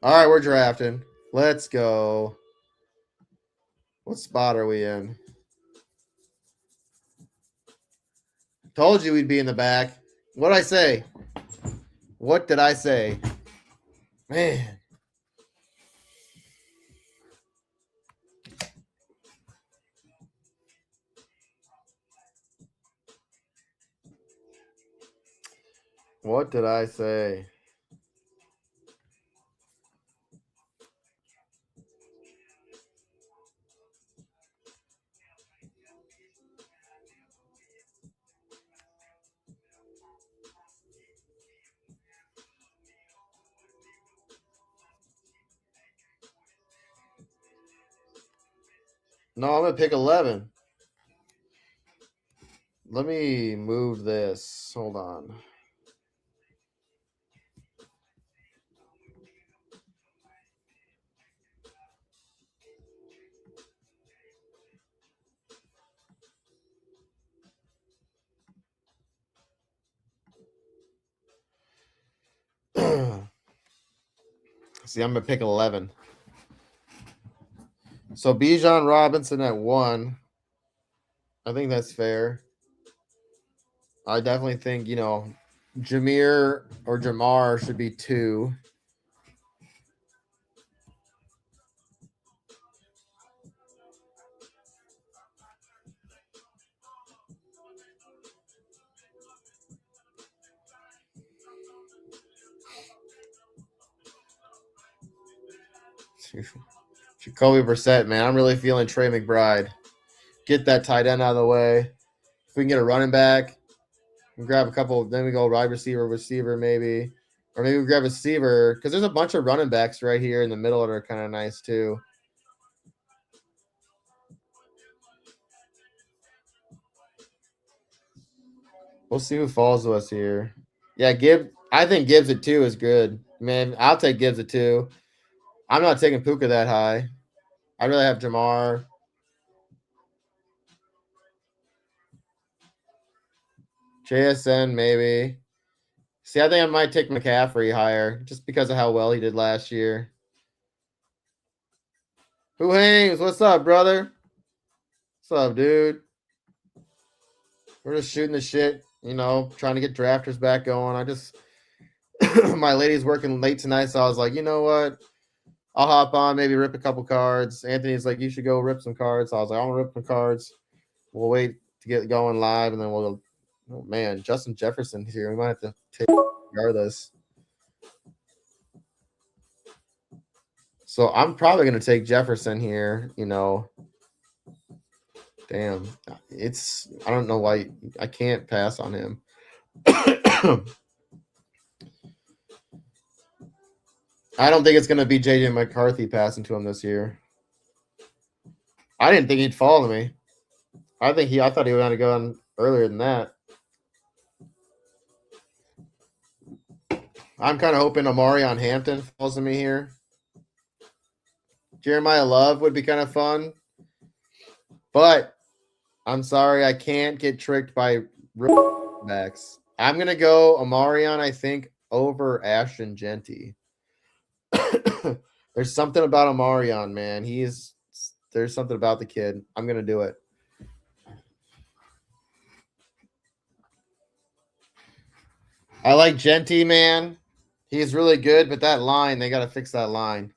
All right, we're drafting. Let's go. What spot are we in? Told you we'd be in the back. What'd I say? What did I say? Man. What did I say? No, I'm going to pick 11. Let me move this. Hold on. See, I'm going to pick 11. So Bijan Robinson at 1. I think that's fair. I definitely think, Jameer or Jamar should be 2. Jacoby Brissett, man. I'm really feeling Trey McBride. Get that tight end out of the way. If we can get a running back, we grab a couple, then we go wide receiver maybe. Or maybe we grab a receiver, because there's a bunch of running backs right here in the middle that are kind of nice too. We'll see who falls to us here. Yeah, I think Gibbs at 2 is good. Man, I'll take Gibbs at 2. I'm not taking Puka that high. I'd rather have Jamar. JSN, maybe. See, I think I might take McCaffrey higher just because of how well he did last year. Who hangs? What's up, brother? What's up, dude? We're just shooting the shit, trying to get drafters back going. I just, my lady's working late tonight, so I was like, you know what? I'll hop on, maybe rip a couple cards. Anthony's like, you should go rip some cards. So I was like, I'm gonna rip some cards. We'll wait to get going live, and then we'll. Oh man, Justin Jefferson's here. We might have to take regardless. So I'm probably gonna take Jefferson here. Damn, I don't know why I can't pass on him. I don't think it's gonna be JJ McCarthy passing to him this year. I didn't think he'd fall to me. I thought he was gonna go on earlier than that. I'm kind of hoping Amarion Hampton falls to me here. Jeremiah Love would be kind of fun. But I'm sorry, I can't get tricked by backs. I'm going to go Amarion, I think, over Ashton Genty. There's something about Amarion, man. There's something about the kid. I'm going to do it. I like Genty, man. He's really good, but that line, they got to fix that line.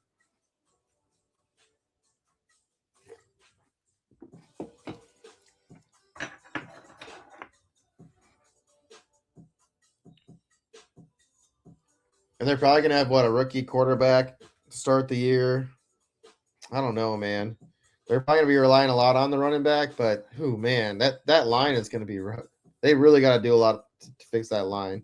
And they're probably going to have, a rookie quarterback start the year. I don't know, man. They're probably going to be relying a lot on the running back, but, man, that line is going to be rough. They really got to do a lot to fix that line.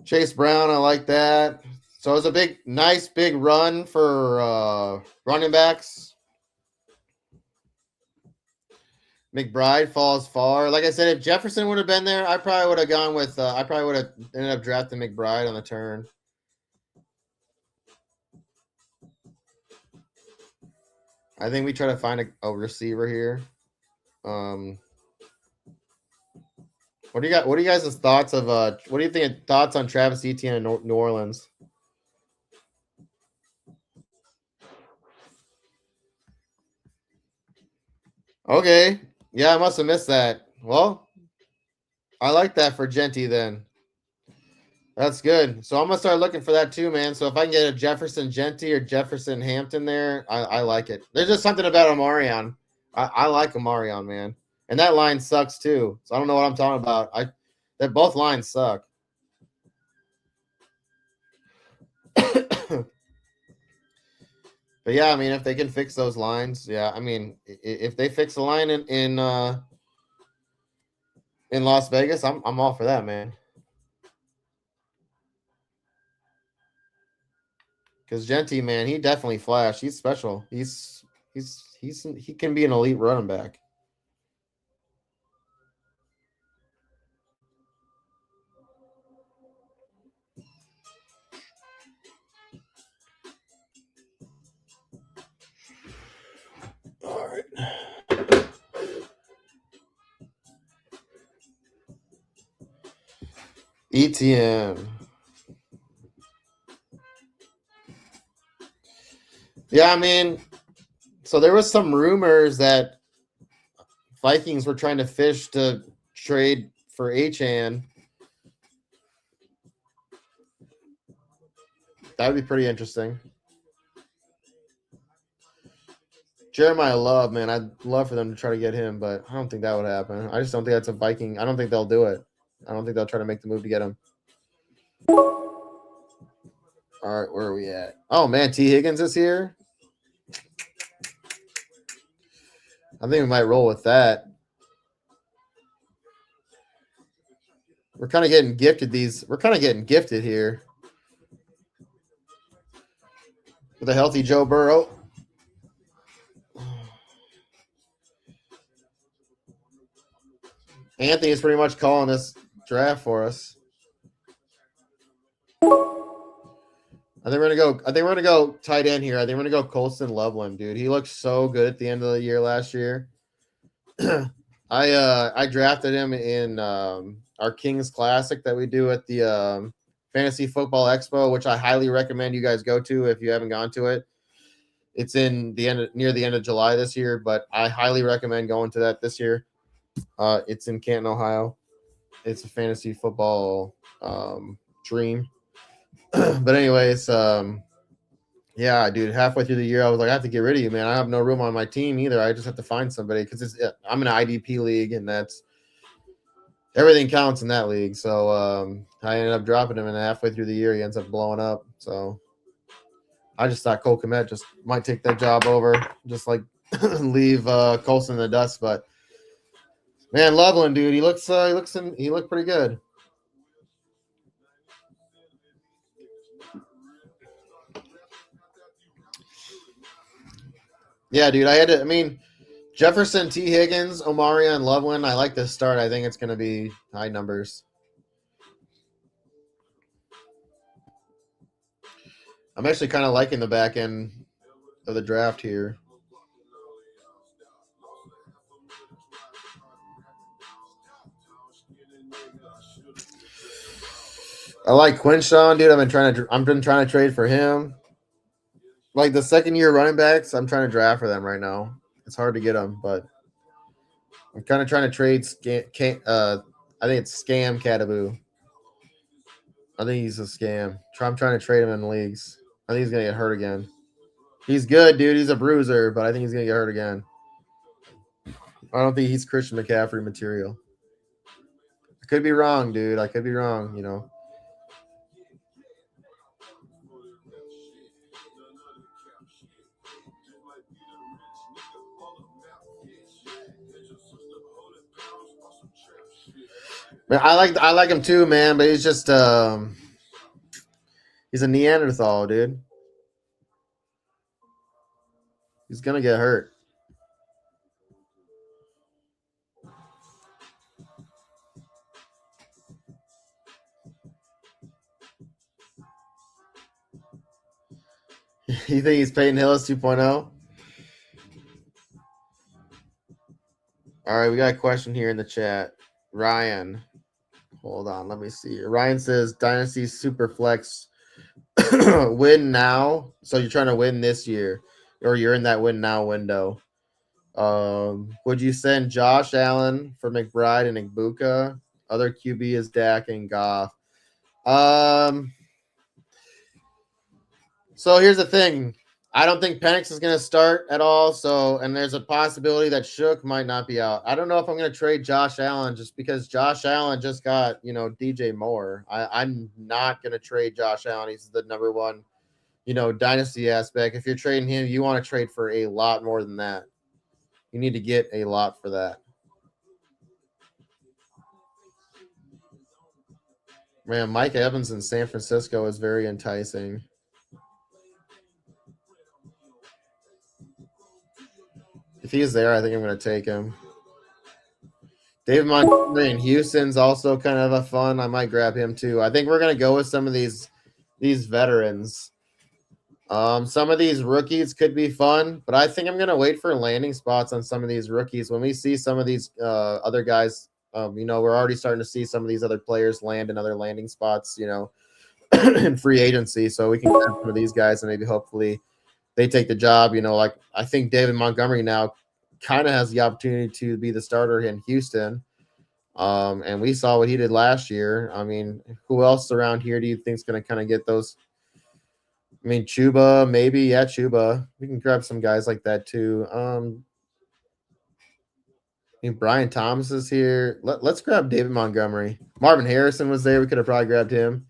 Chase Brown, I like that. So it's a nice big run for running backs. McBride falls far. Like I said, if Jefferson would have been there, I probably would have gone with. I probably would have ended up drafting McBride on the turn. I think we try to find a receiver here. What do you got? What are you guys' thoughts of? What do you think? Thoughts on Travis Etienne in New Orleans? Okay, yeah, I must have missed that. Well, I like that for Genty then. That's good. So I'm gonna start looking for that too, man. So if I can get a Jefferson Genty or Jefferson Hampton there, I like it. There's just something about Amarion. I like Amarion, man. And that line sucks too. So I don't know what I'm talking about. That both lines suck. But yeah, I mean, if they can fix those lines, yeah, I mean, if they fix the line in Las Vegas, I'm all for that, man. Because Genty, man, he definitely flashed. He's special. He can be an elite running back. All right. ETN. Yeah, I mean, so there was some rumors that Vikings were trying to fish to trade for Achane. That would be pretty interesting. Jeremiah Love, man, I'd love for them to try to get him, but I don't think that would happen. I just don't think that's a Viking. I don't think they'll do it. I don't think they'll try to make the move to get him. All right, where are we at? Oh, man, T. Higgins is here. I think we might roll with that. We're kind of getting gifted these. We're kind of getting gifted here. With a healthy Joe Burrow. Anthony's pretty much calling this draft for us. I think we're gonna go tight end here. I think we're gonna go Colston Loveland, dude. He looked so good at the end of the year last year. I drafted him in our Kings Classic that we do at the Fantasy Football Expo, which I highly recommend you guys go to if you haven't gone to it. It's in near the end of July this year, but I highly recommend going to that this year. It's in Canton, Ohio. It's a fantasy football dream. But anyways, yeah, dude. Halfway through the year, I was like, I have to get rid of you, man. I have no room on my team either. I just have to find somebody because I'm in an IDP league, and that's everything counts in that league. So I ended up dropping him, and halfway through the year, he ends up blowing up. So I just thought Cole Kmet just might take that job over, just like leave Colson in the dust. But man, Loveland, dude, he looked pretty good. Yeah, dude, I mean, Jefferson, T. Higgins, Omaria, and Loveland. I like this start. I think it's going to be high numbers. I'm actually kind of liking the back end of the draft here. I like Quinshawn, dude. I've been trying to trade for him. Like the second year running backs, I'm trying to draft for them right now. It's hard to get them, but I'm kind of trying to trade. I think it's Scam Cataboo. I think he's a scam. I'm trying to trade him in leagues. I think he's gonna get hurt again. He's good, dude. He's a bruiser, but I think he's gonna get hurt again. I don't think he's Christian McCaffrey material. I could be wrong, dude. I could be wrong. You know. Man, I like him too, man. But he's just he's a Neanderthal, dude. He's gonna get hurt. You think he's Peyton Hillis 2.0? All right, we got a question here in the chat. Ryan, hold on, let me see. Ryan says Dynasty Superflex win now. So you're trying to win this year, or you're in that win now window. Would you send Josh Allen for McBride and Igbuka? Other QB is Dak and Goff. So here's the thing. I don't think Penix is going to start at all. And there's a possibility that Shook might not be out. I don't know if I'm going to trade Josh Allen just because Josh Allen just got, DJ Moore. I'm not going to trade Josh Allen. He's the number one, dynasty aspect. If you're trading him, you want to trade for a lot more than that. You need to get a lot for that. Man, Mike Evans in San Francisco is very enticing. If he's there, I think I'm going to take him. David Montgomery in Houston's also kind of a fun. I might grab him too. I think we're going to go with some of these veterans. Some of these rookies could be fun, but I think I'm going to wait for landing spots on some of these rookies. When we see some of these other guys, we're already starting to see some of these other players land in other landing spots, in free agency. So we can grab some of these guys and maybe hopefully they take the job. Like I think David Montgomery now kind of has the opportunity to be the starter in Houston. And we saw what he did last year. I mean, who else around here do you think is going to kind of get those? I mean, Chuba, maybe. Yeah, Chuba. We can grab some guys like that too. I mean, Brian Thomas is here. Let's grab David Montgomery. Marvin Harrison was there. We could have probably grabbed him.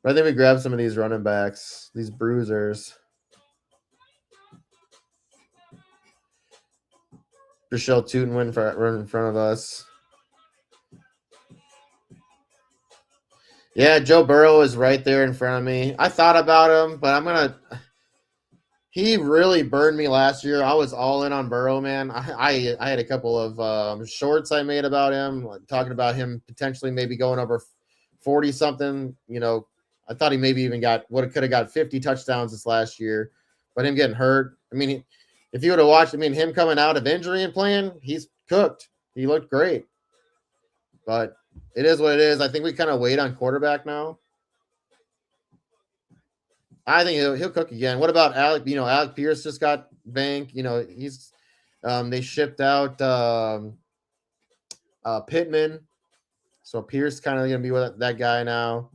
But I think we grabbed some of these running backs, these bruisers. Rochelle Tootin went in front of us. Yeah, Joe Burrow is right there in front of me. I thought about him, but I'm gonna. He really burned me last year. I was all in on Burrow, man. I had a couple of shorts I made about him, like, talking about him potentially maybe going over 40 something. I thought he maybe even could have got 50 touchdowns this last year, but him getting hurt. I mean, if you would have watched, him coming out of injury and playing, he's cooked. He looked great, but it is what it is. I think we kind of wait on quarterback now. I think he'll cook again. What about Alec? Alec Pierce just got banked. He's they shipped out Pittman, so Pierce kind of gonna be with that guy now.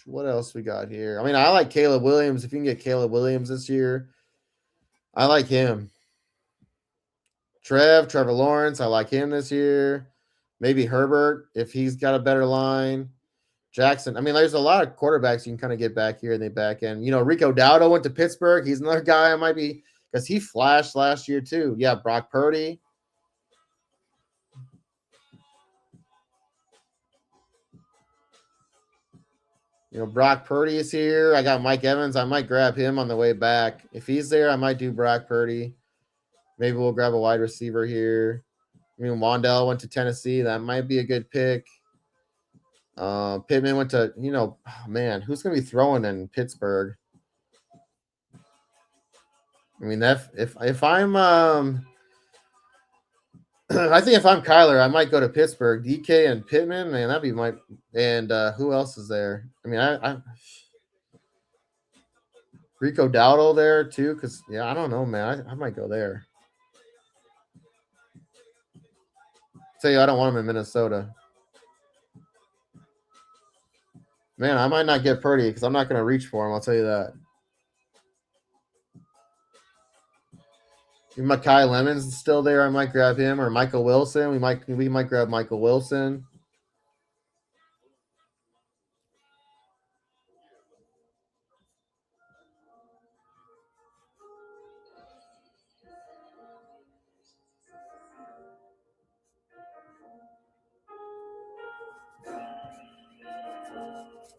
What else we got here? I like Caleb Williams. If you can get Caleb Williams this year, I like him. Trevor Lawrence, I like him this year. Maybe Herbert if he's got a better line. Jackson. There's a lot of quarterbacks you can kind of get back here and they back end. Rico Dowdle went to Pittsburgh. He's another guy I might be because he flashed last year too. Yeah, Brock Purdy. Brock Purdy is here. I got Mike Evans. I might grab him on the way back. If he's there, I might do Brock Purdy. Maybe we'll grab a wide receiver here. Wandell went to Tennessee. That might be a good pick. Pittman went to, who's going to be throwing in Pittsburgh? If I'm, I think if I'm Kyler, I might go to Pittsburgh. DK and Pittman, man, that'd be my. And who else is there? I Rico Dowdle there too, because I don't know, man. I might go there. Tell you, I don't want him in Minnesota. Man, I might not get Purdy because I'm not going to reach for him. I'll tell you that. If Mekhi Lemon's still there, I might grab him, or Michael Wilson. We might grab Michael Wilson.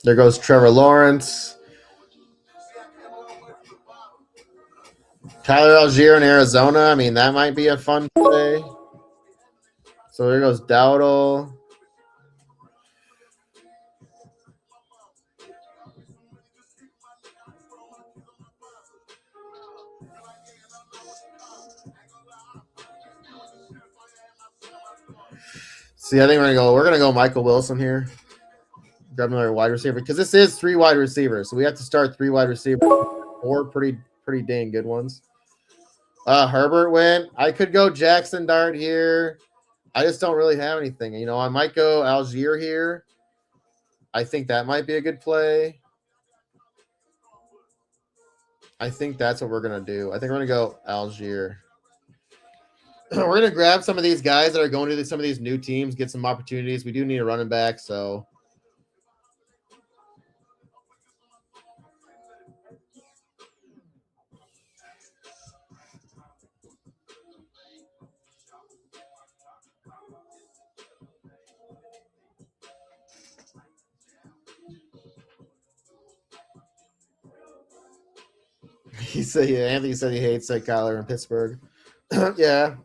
There goes Trevor Lawrence. Tyler Algier in Arizona. That might be a fun play. So there goes Dowdle. See, I think we're gonna go Michael Wilson here. Grab another wide receiver because this is 3 wide receivers, so we have to start 3 wide receivers, 4 pretty dang good ones. Herbert went. I could go Jackson Dart here. I just don't really have anything. I might go Algier here. I think that might be a good play. I think that's what we're going to do. I think we're going to go Algier. We're going to grab some of these guys that are going to some of these new teams, get some opportunities. We do need a running back, so. Anthony said he hates Kyler in Pittsburgh. Yeah.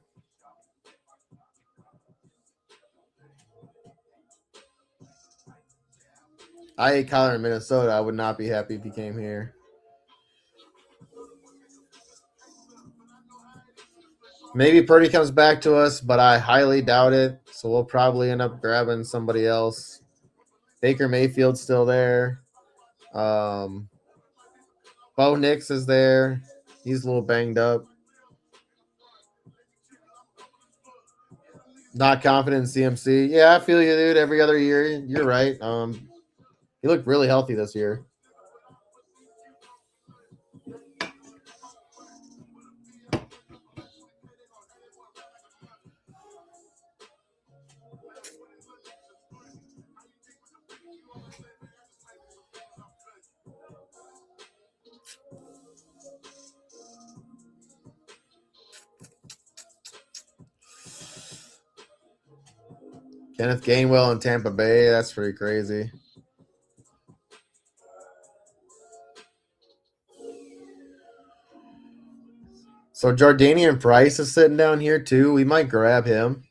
I hate Kyler in Minnesota. I would not be happy if he came here. Maybe Purdy comes back to us, but I highly doubt it. So we'll probably end up grabbing somebody else. Baker Mayfield's still there. Bo Nix is there. He's a little banged up. Not confident in CMC. Yeah, I feel you, dude. Every other year, you're right. He looked really healthy this year. Kenneth Gainwell in Tampa Bay. That's pretty crazy. So Jordanian Price is sitting down here too. We might grab him.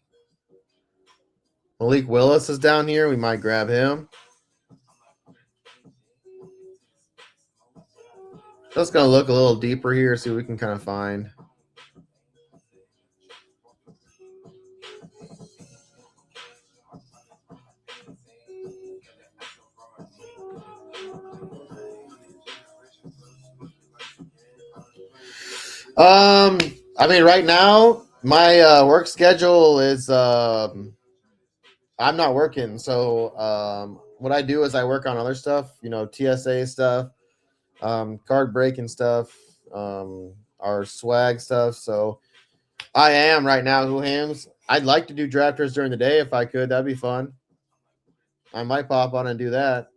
Malik Willis is down here. We might grab him. Just gonna look a little deeper here, see what we can kind of find. I mean, right now my work schedule is I'm not working, so what I do is I work on other stuff, TSA stuff, card breaking stuff, our swag stuff. So I am right now. Who hams? I'd like to do drafters during the day if I could. That'd be fun. I might pop on and do that.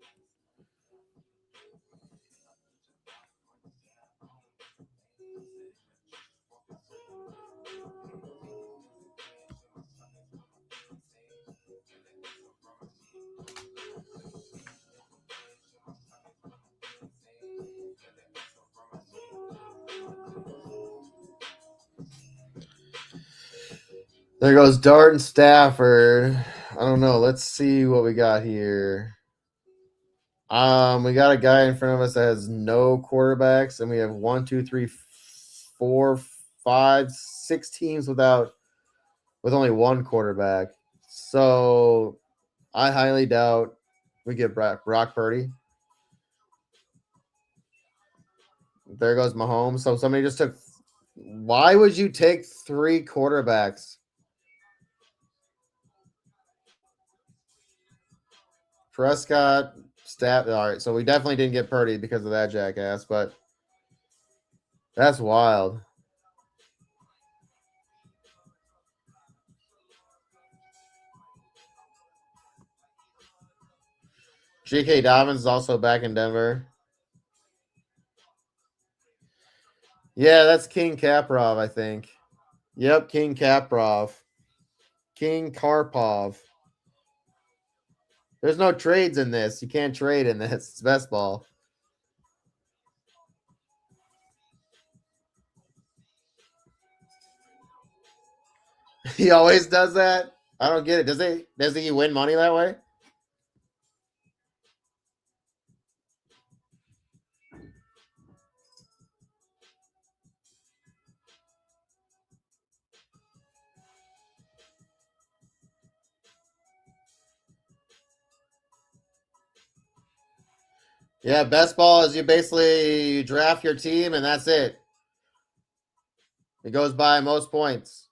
There goes Dart and Stafford. I don't know. Let's see what we got here. We got a guy in front of us that has no quarterbacks, and we have 1, 2, 3, 4, 5, 6 teams with only one quarterback. So I highly doubt we get Brock Purdy. There goes Mahomes. So somebody just took. Why would you take 3 quarterbacks? Prescott, Stat. All right, so we definitely didn't get Purdy because of that jackass, but that's wild. J.K. Dobbins is also back in Denver. Yeah, that's King Kaprov, I think. Yep, King Kaprov. King Karpov. There's no trades in this. You can't trade in this. It's best ball. He always does that. I don't get it. Does he win money that way? Yeah, best ball is you draft your team and that's it. It goes by most points.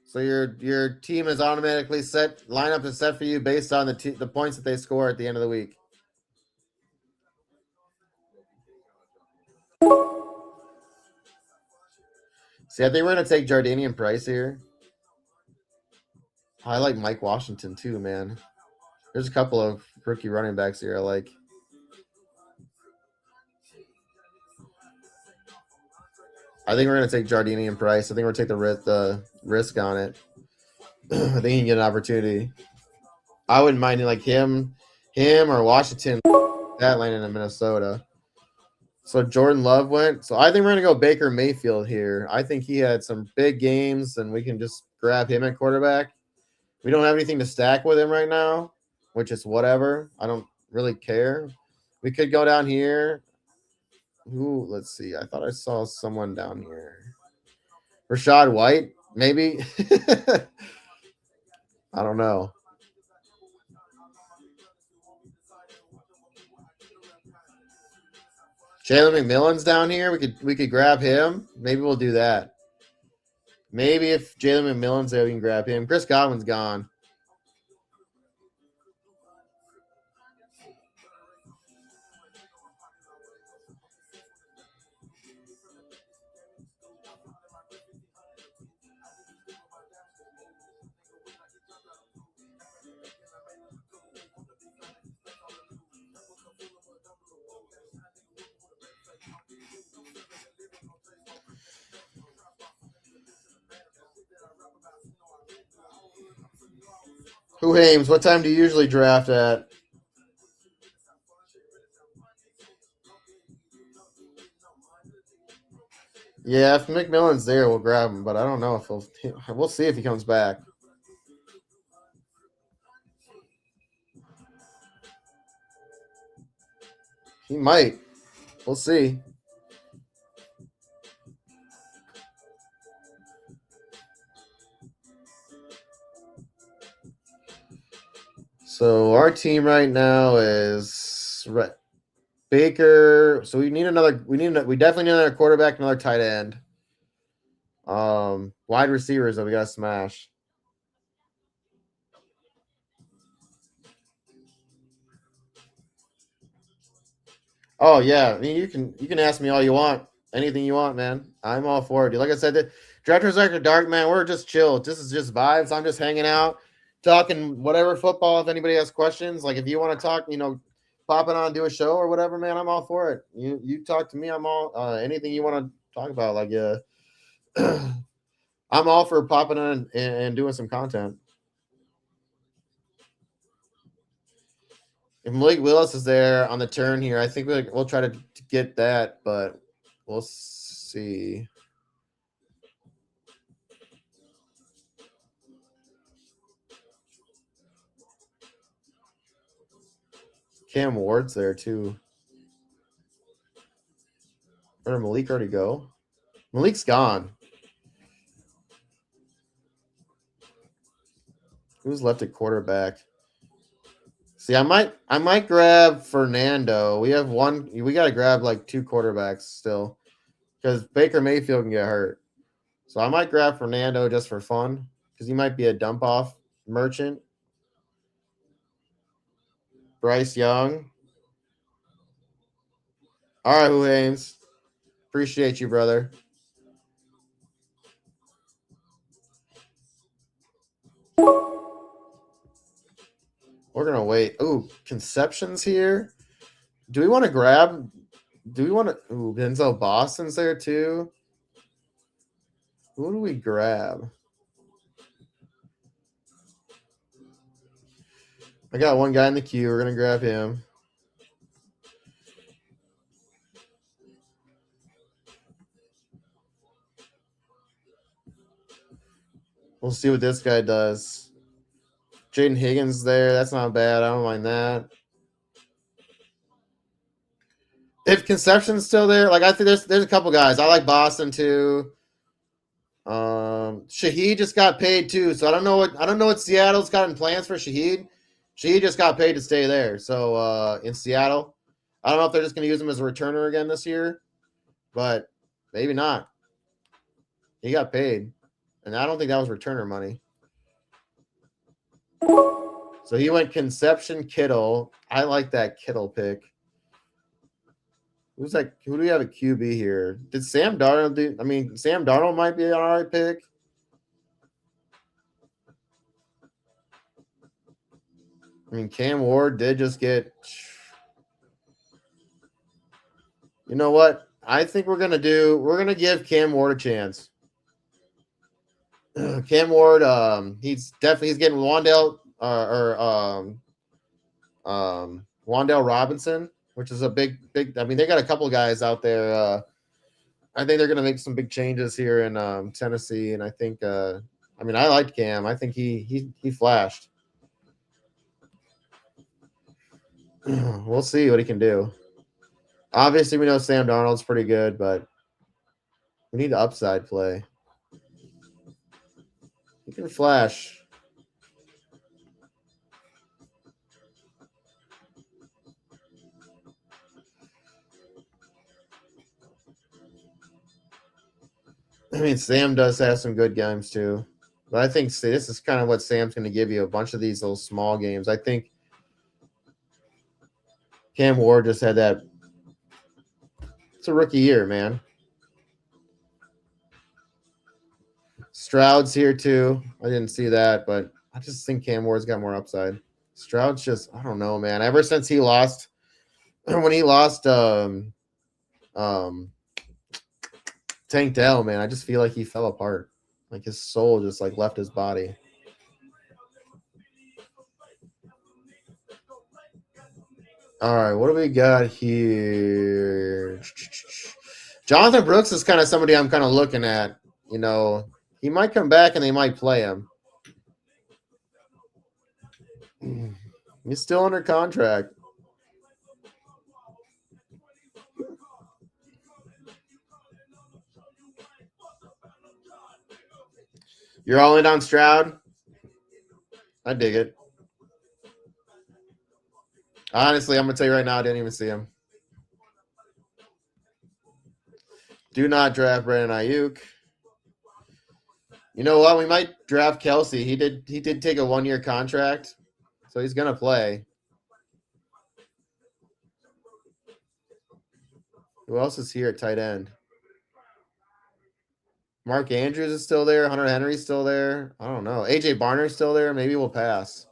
So your team is automatically set. Lineup is set for you based on the points that they score at the end of the week. See, I think we're gonna take Jordanian Price here. I like Mike Washington too, man. There's a couple of rookie running backs here I like. I think we're gonna take Jordanian Price. I think we're gonna take the risk on it. I think he can get an opportunity. I wouldn't mind like him or Washington that landing in Minnesota. So Jordan Love went. So I think we're gonna go Baker Mayfield here. I think he had some big games, and we can just grab him at quarterback. We don't have anything to stack with him right now, which is whatever. I don't really care. We could go down here. Ooh, let's see. I thought I saw someone down here. Rashad White, maybe. I don't know. Jalen McMillan's down here. We could grab him. Maybe we'll do that. Maybe if Jalen McMillan's there, we can grab him. Chris Godwin's gone. Who Hames? What time do you usually draft at? Yeah, if McMillan's there, we'll grab him, but I don't know if we'll see if he comes back. He might. We'll see. So our team right now is Baker. So we need another. We definitely need another quarterback, another tight end. Wide receivers that we got to smash. Oh yeah, I mean you can ask me all you want, anything you want, man. I'm all for it. Dude. Like I said, the Directors After Dark, man. We're just chill. This is just vibes. I'm just hanging out, talking whatever football. If anybody has questions, like if you want to talk, pop it on, do a show or whatever, man. I'm all for it. You talk to me. I'm all anything you want to talk about. Like I'm all for popping on and doing some content. If Malik Willis is there on the turn here, I think we'll try to get that, but we'll see. Cam Ward's there too. Where did Malik already go? Malik's gone. Who's left at quarterback? See, I might grab Fernando. We have one. We got to grab like two quarterbacks still because Baker Mayfield can get hurt. So I might grab Fernando just for fun because he might be a dump off merchant. Bryce Young. All right, Who Ames. Appreciate you, brother. We're gonna wait. Ooh, Conception's here. Do we want to grab? Do we want to? Ooh, Denzel Boston's there too. Who do we grab? I got one guy in the queue. We're gonna grab him. We'll see what this guy does. Jaden Higgins there. That's not bad. I don't mind that. If Conception's still there, like I think there's a couple guys. I like Boston too. Shaheed just got paid too, so I don't know what Seattle's got in plans for Shaheed. Shaheed just got paid to stay there. So in Seattle, I don't know if they're just going to use him as a returner again this year, but maybe not. He got paid, and I don't think that was returner money. So he went Conception Kittle. I like that Kittle pick. Who's that? Who do we have a QB here? Did Sam Darnold do? I mean, Sam Darnold might be an all right pick. I mean, Cam Ward did just get. You know what? I think we're gonna give Cam Ward a chance. Cam Ward, he's getting Wandale Wandale Robinson, which is a big. I mean, they got a couple guys out there. I think they're gonna make some big changes here in Tennessee, and I think. I mean, I liked Cam. I think he flashed. We'll see what he can do. Obviously, we know Sam Darnold's pretty good, but we need the upside play. He can flash. I mean, Sam does have some good games too. But I think this is kind of what Sam's going to give you, a bunch of these little small games. I think Cam Ward just had that. It's a rookie year, man. Stroud's here too. I didn't see that, but I just think Cam Ward's got more upside. Stroud's just, I don't know, man. Ever since he lost, when he lost um, Tank Dell, man, I just feel like he fell apart. Like his soul just like left his body. All right, what do we got here? Jonathan Brooks is kind of somebody I'm kind of looking at. You know, he might come back and they might play him. He's still under contract. You're all in on Stroud? I dig it. Honestly, I'm going to tell you right now, I didn't even see him. Do not draft Brandon Ayuk. You know what? We might draft Kelsey. He did take a 1-year contract, so he's going to play. Who else is here at tight end? Mark Andrews is still there. Hunter Henry's still there. I don't know. AJ Barner's still there. Maybe we'll pass.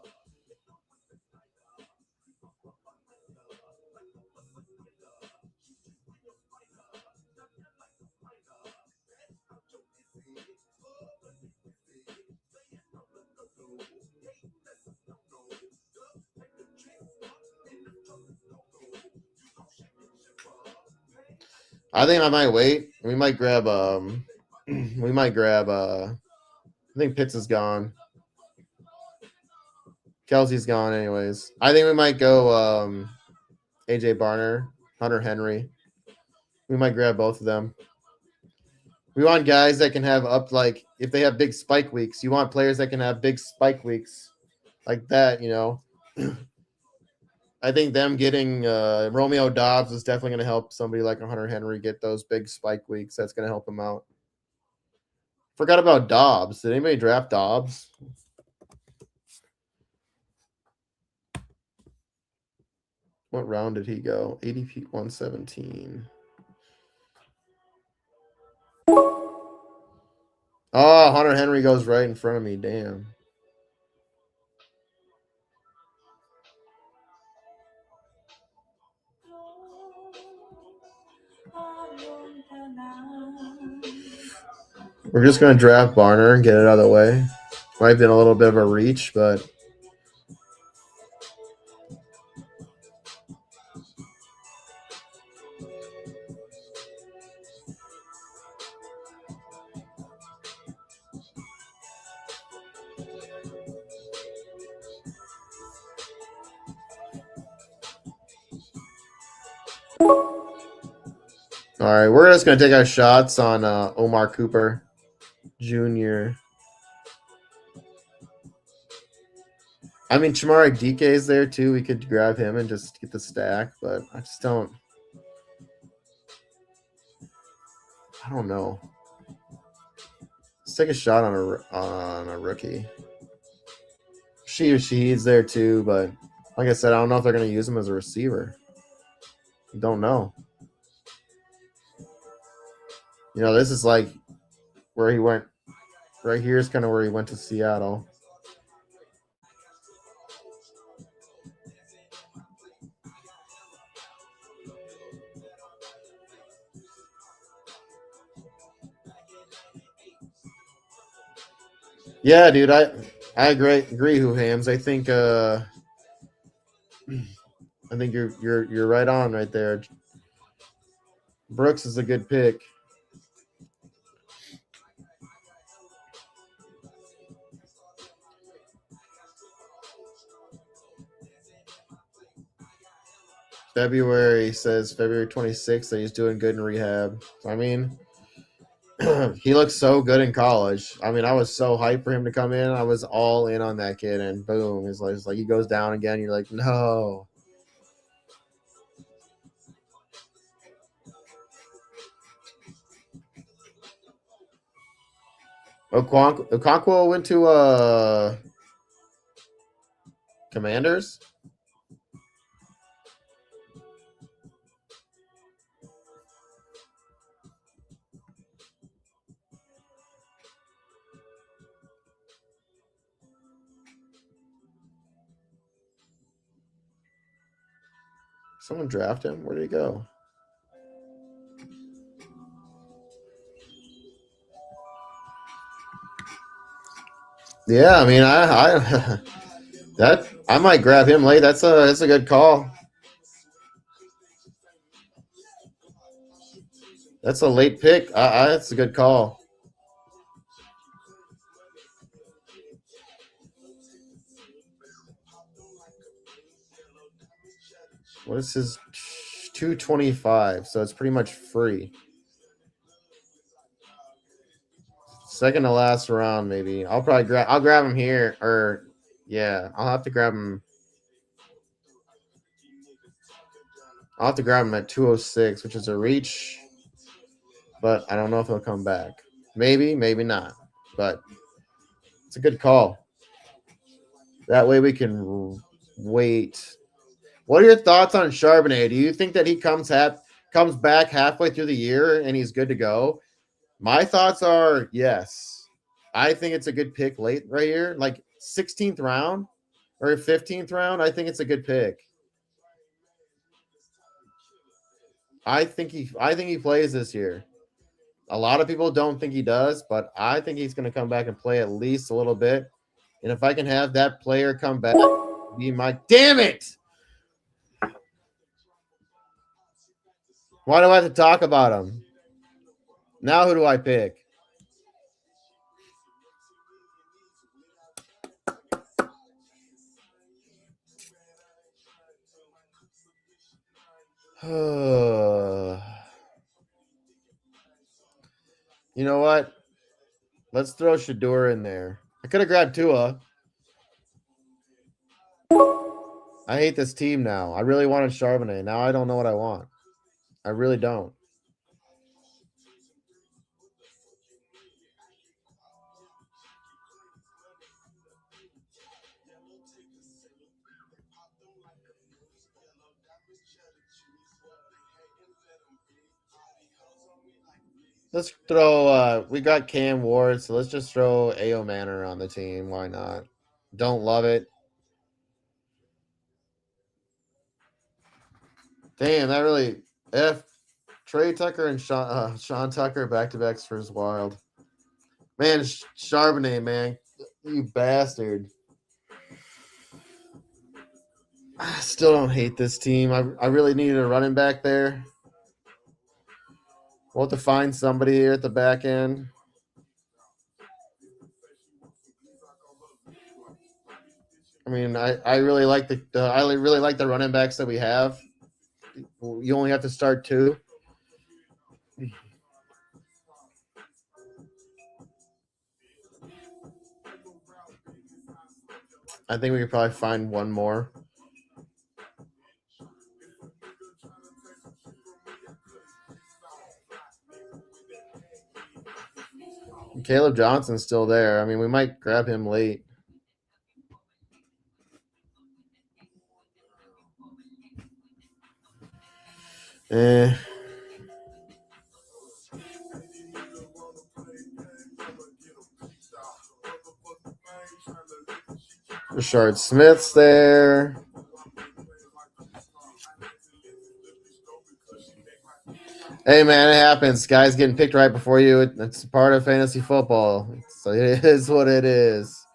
I think I might wait. We might grab I think Pitts is gone. Kelsey's gone anyways. I think we might go AJ Barner, Hunter Henry. We might grab both of them. We want guys that can have up, like, if they have big spike weeks, you want players that can have big spike weeks like that, you know. I think them getting Romeo Dobbs is definitely going to help somebody like a Hunter Henry get those big spike weeks. That's going to help him out. Forgot about Dobbs. Did anybody draft Dobbs? What round did he go? ADP 117. Oh, Hunter Henry goes right in front of me. Damn. We're just going to draft Barner and get it out of the way. Might have been a little bit of a reach, but all right, we're just going to take our shots on Omar Cooper Jr. I mean, Chamari DK is there too. We could grab him and just get the stack, but I just don't. I don't know. Let's take a shot on a rookie. She or she's there too, but like I said, I don't know if they're going to use him as a receiver. Don't know. You know, this is like where he went. Right here is kind of where he went to Seattle. Yeah, dude, I agree, Who Hams. I think you're right on right there. Brooks is a good pick. February 26th that he's doing good in rehab. I mean, he looks so good in college. I mean, I was so hyped for him to come in. I was all in on that kid, and boom, it's like he goes down again. You're like, no. Okonkwo went to Commanders. Someone draft him. Where did he go? Yeah, I mean, I might grab him late. That's a good call. That's a late pick. That's a good call. What is his 225? So it's pretty much free. Second to last round, maybe. I'll grab him here. Or yeah, I'll have to grab him. I'll have to grab him at 206, which is a reach, but I don't know if he'll come back. Maybe, maybe not. But it's a good call. That way we can wait. What are your thoughts on Charbonnet? Do you think that he comes back halfway through the year and he's good to go? My thoughts are yes. I think it's a good pick late right here, like 16th round or 15th round. I think it's a good pick. I think he plays this year. A lot of people don't think he does, but I think he's going to come back and play at least a little bit. And if I can have that player come back, be my damn it. Why do I have to talk about him? Now who do I pick? You know what? Let's throw Shador in there. I could have grabbed Tua. I hate this team now. I really wanted Charbonnet. Now I don't know what I want. I really don't. Let's throw we got Cam Ward, so let's just throw AO Manor on the team. Why not? Don't love it. Damn, that really F Trey Tucker and Sean Tucker back to backs for his wild. Man, Charbonnet, man. You bastard. I still don't hate this team. I really needed a running back there. We'll have to find somebody here at the back end. I mean, I really like the running backs that we have. You only have to start two. I think we could probably find one more. Caleb Johnson's still there. I mean, we might grab him late. Eh. Rashard Smith's there. Hey man, it happens. Guys getting picked right before you. It's part of fantasy football. So it is what it is.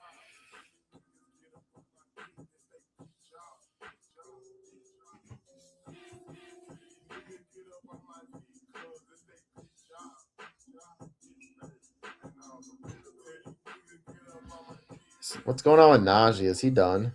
What's going on with Najee? Is he done?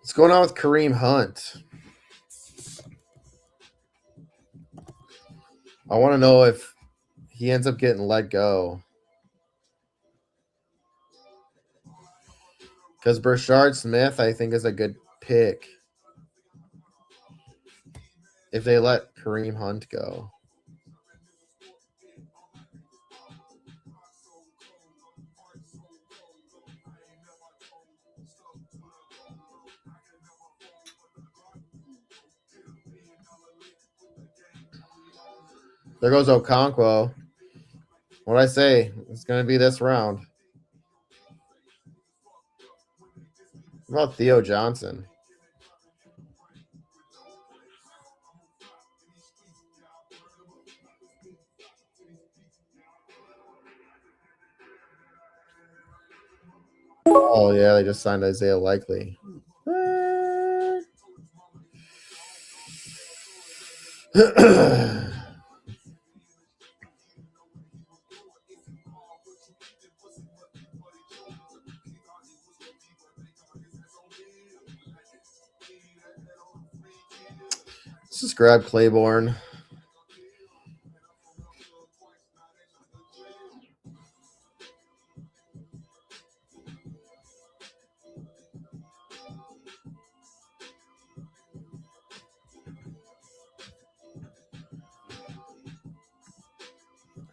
What's going on with Kareem Hunt? I want to know if he ends up getting let go. Because Brashard Smith, I think, is a good pick. If they let Kareem Hunt go. There goes Okonkwo. What'd I say? It's going to be this round. What about Theo Johnson? Oh, yeah, they just signed Isaiah Likely. Let's just grab Claiborne.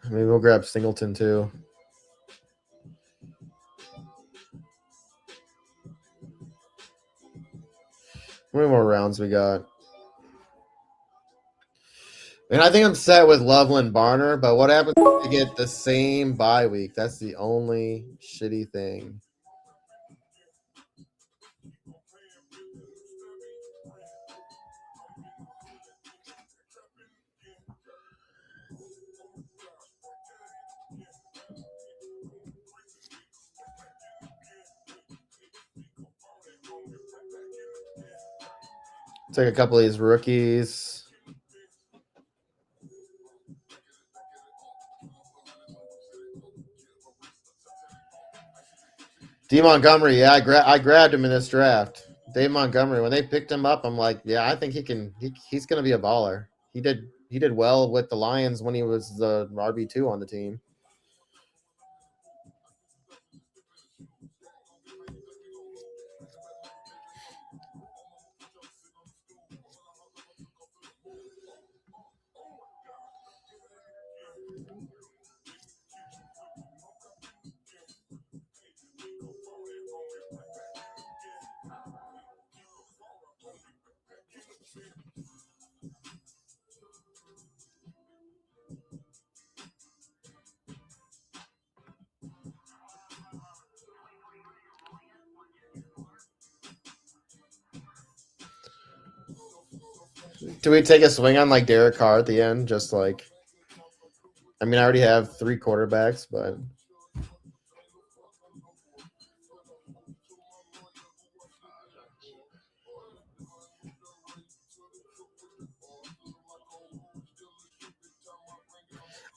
Maybe we'll grab Singleton too. How many more rounds we got? And I think I'm set with Loveland Barner, but what happens if we get the same bye week? That's the only shitty thing. Take a couple of these rookies. D. Montgomery, yeah, I grabbed him in this draft. Dave Montgomery, when they picked him up, I'm like, yeah, I think he's going to be a baller. He did well with the Lions when he was the RB2 on the team. Do we take a swing on like Derek Carr at the end? Just like, I mean, I already have 3 quarterbacks, but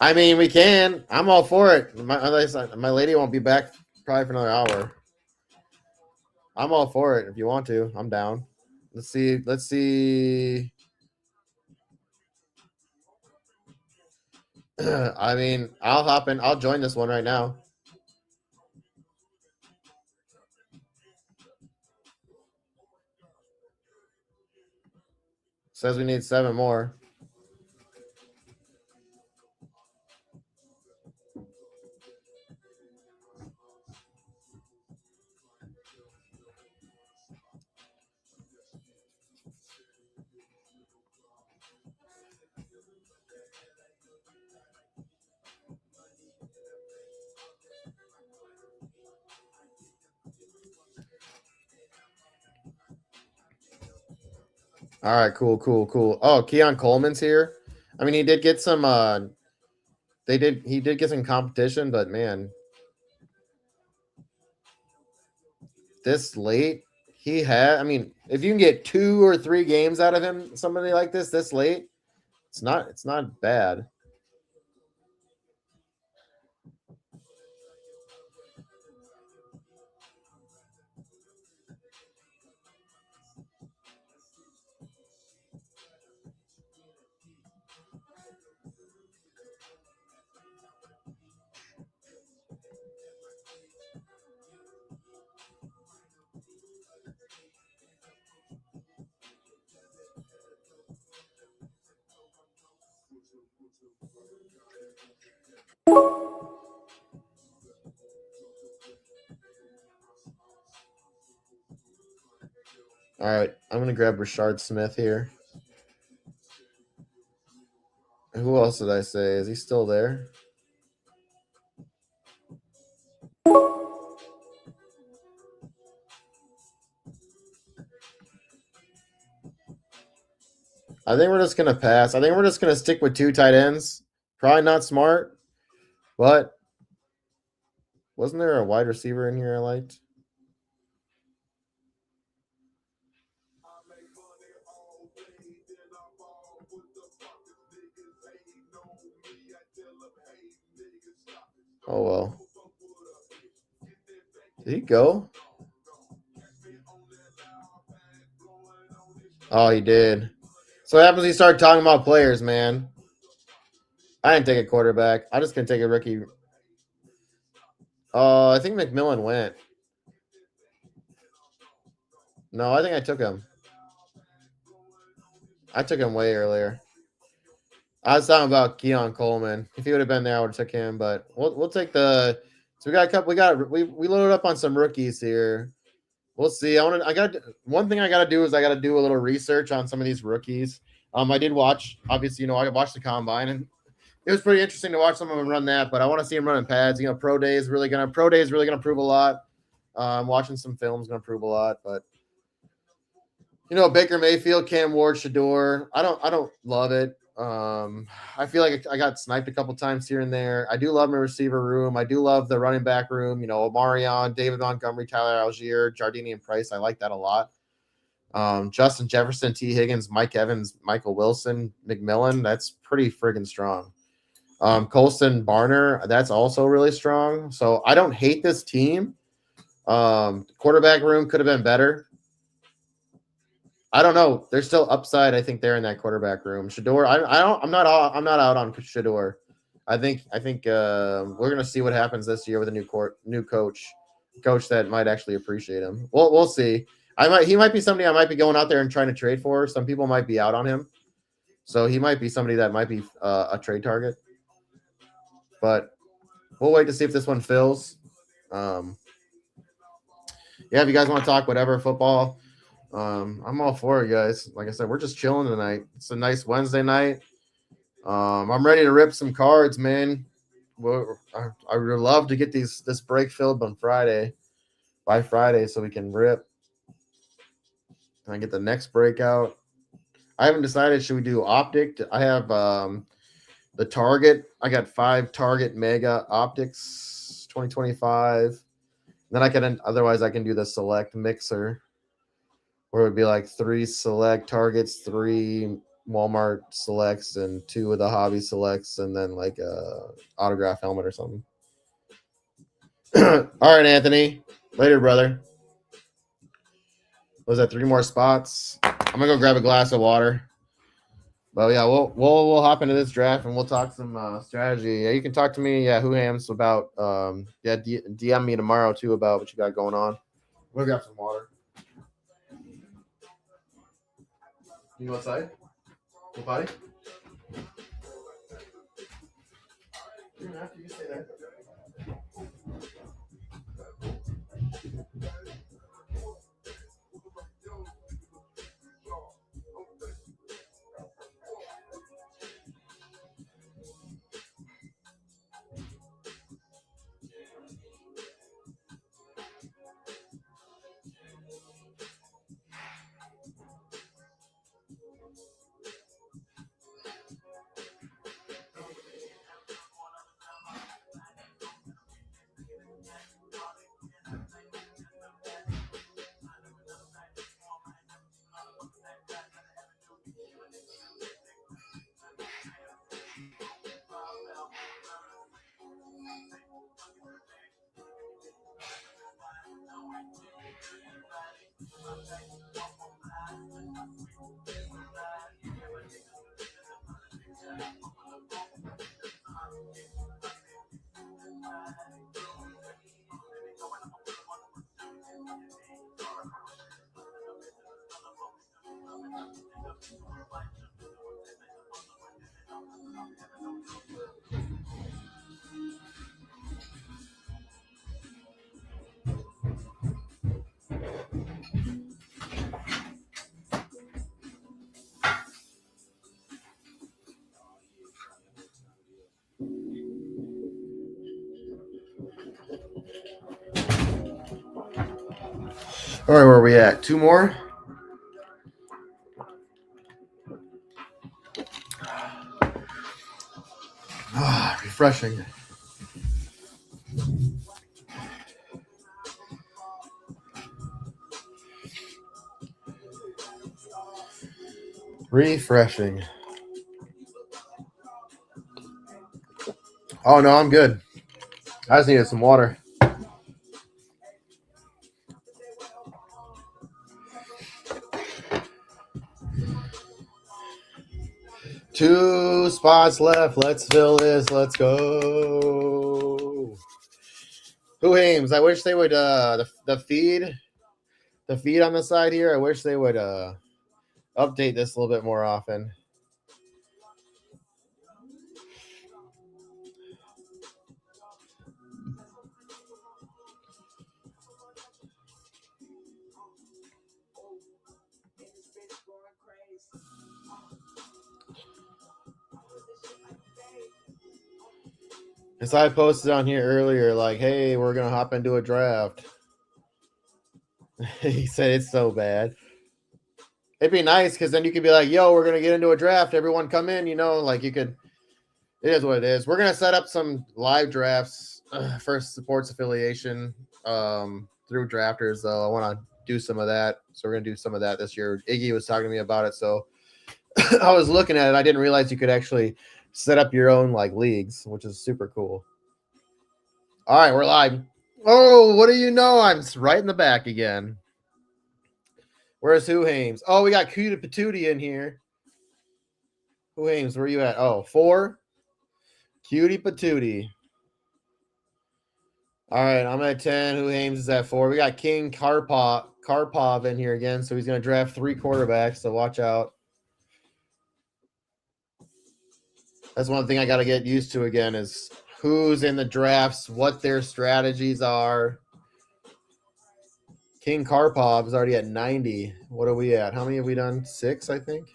I mean, we can. I'm all for it. My lady won't be back probably for another hour. I'm all for it. If you want to, I'm down. Let's see. Let's see. I mean, I'll hop in. I'll join this one right now. Says we need 7 more. All right, cool. Oh, Keon Coleman's here. I mean, he did get some. He did get some competition, but man, this late, he had. I mean, if you can get 2 or 3 games out of him, somebody like this late, it's not bad. All right, I'm gonna grab Rashard Smith here. Who else did I say? Is he still there? I think we're just gonna pass. I think we're just gonna stick with 2 tight ends. Probably not smart, but wasn't there a wide receiver in here I liked? Oh well. Did he go? Oh, he did. So what happens when you start talking about players, man? I didn't take a quarterback. I just gonna take a rookie. I think McMillan went. No, I think I took him. I took him way earlier. I was talking about Keon Coleman. If he would have been there, I would have took him. But we'll take the. So we got a couple. We loaded up on some rookies here. We'll see. I got one thing I got to do is I got to do a little research on some of these rookies. I did watch. Obviously, I watched the combine and it was pretty interesting to watch some of them run that. But I want to see them running pads. Pro day is really gonna prove a lot. Watching some film is gonna prove a lot, but. Baker Mayfield, Cam Ward, Shador. I don't love it. I feel like I got sniped a couple times here and there. I do love my receiver room. I do love the running back room. Omarion, David Montgomery, Tyler Algier, Jardini, and Price. I like that a lot. Justin Jefferson, T. Higgins, Mike Evans, Michael Wilson, McMillan. That's pretty friggin' strong. Colston, Barner. That's also really strong. So I don't hate this team. Quarterback room could have been better. I don't know. There's still upside. I think they're in that quarterback room. Shador. I'm not out on Shador. I think we're gonna see what happens this year with a new coach that might actually appreciate him. We'll see. He might be somebody I might be going out there and trying to trade for. Some people might be out on him, so he might be somebody that might be a trade target. But we'll wait to see if this one fills. If you guys want to talk whatever football. I'm all for it, guys. Like I said, we're just chilling tonight. It's a nice Wednesday night. I'm ready to rip some cards, man. I would love to get this break filled by Friday, so we can rip and get the next breakout. I haven't decided. Should we do optic? I have the Target. I got 5 Target Mega Optics 2025. Then I can do the Select Mixer, where it would be like 3 Select Targets, 3 Walmart Selects, and 2 of the Hobby Selects, and then like a autograph helmet or something. All right, Anthony. Later, brother. Was that 3 more spots? I'm gonna go grab a glass of water. But yeah, we'll hop into this draft and we'll talk some strategy. Yeah, you can talk to me, Who Hams, about DM me tomorrow too about what you got going on. We'll grab some water. You go outside? Go potty? You don't have to. You stay there. All right, where are we at? 2 more? Refreshing. Refreshing. Oh, no, I'm good. I just needed some water. Two spots left. Let's fill this. Let's go. Who Hames? I wish they would the feed on the side here. I wish they would update this a little bit more often. As I posted on here earlier, like, hey, we're gonna hop into a draft. He said it's so bad. It'd be nice because then you could be like, yo, we're gonna get into a draft. Everyone come in, like you could. It is what it is. We're gonna set up some live drafts for sports affiliation through drafters. Though I want to do some of that, so we're gonna do some of that this year. Iggy was talking to me about it, so I was looking at it. I didn't realize you could actually set up your own like leagues, which is super cool. All right, we're live. Oh, what do you know? I'm right in the back again. Where's Who Hames? Oh, we got Cutie Patootie in here. Who Hames? Where are you at? Oh, 4. Cutie Patootie. All right, I'm at 10. Who Hames is at 4. We got King Karpov in here again, so he's going to draft 3 quarterbacks, so watch out. That's one thing I got to get used to again is who's in the drafts, what their strategies are. King Karpov is already at 90. What are we at? How many have we done? 6, I think.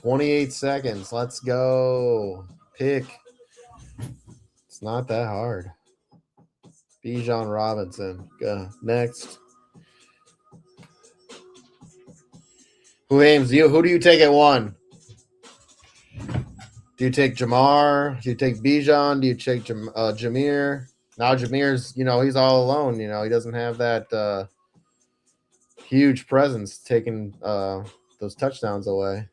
$28 seconds. Let's go. Pick. It's not that hard. Bijan Robinson. Go. Next. Who Hames? Who do you take at 1? Do you take Jamar? Do you take Bijan? Do you take Jameer? Now Jameer's, he's all alone. He doesn't have that huge presence taking those touchdowns away.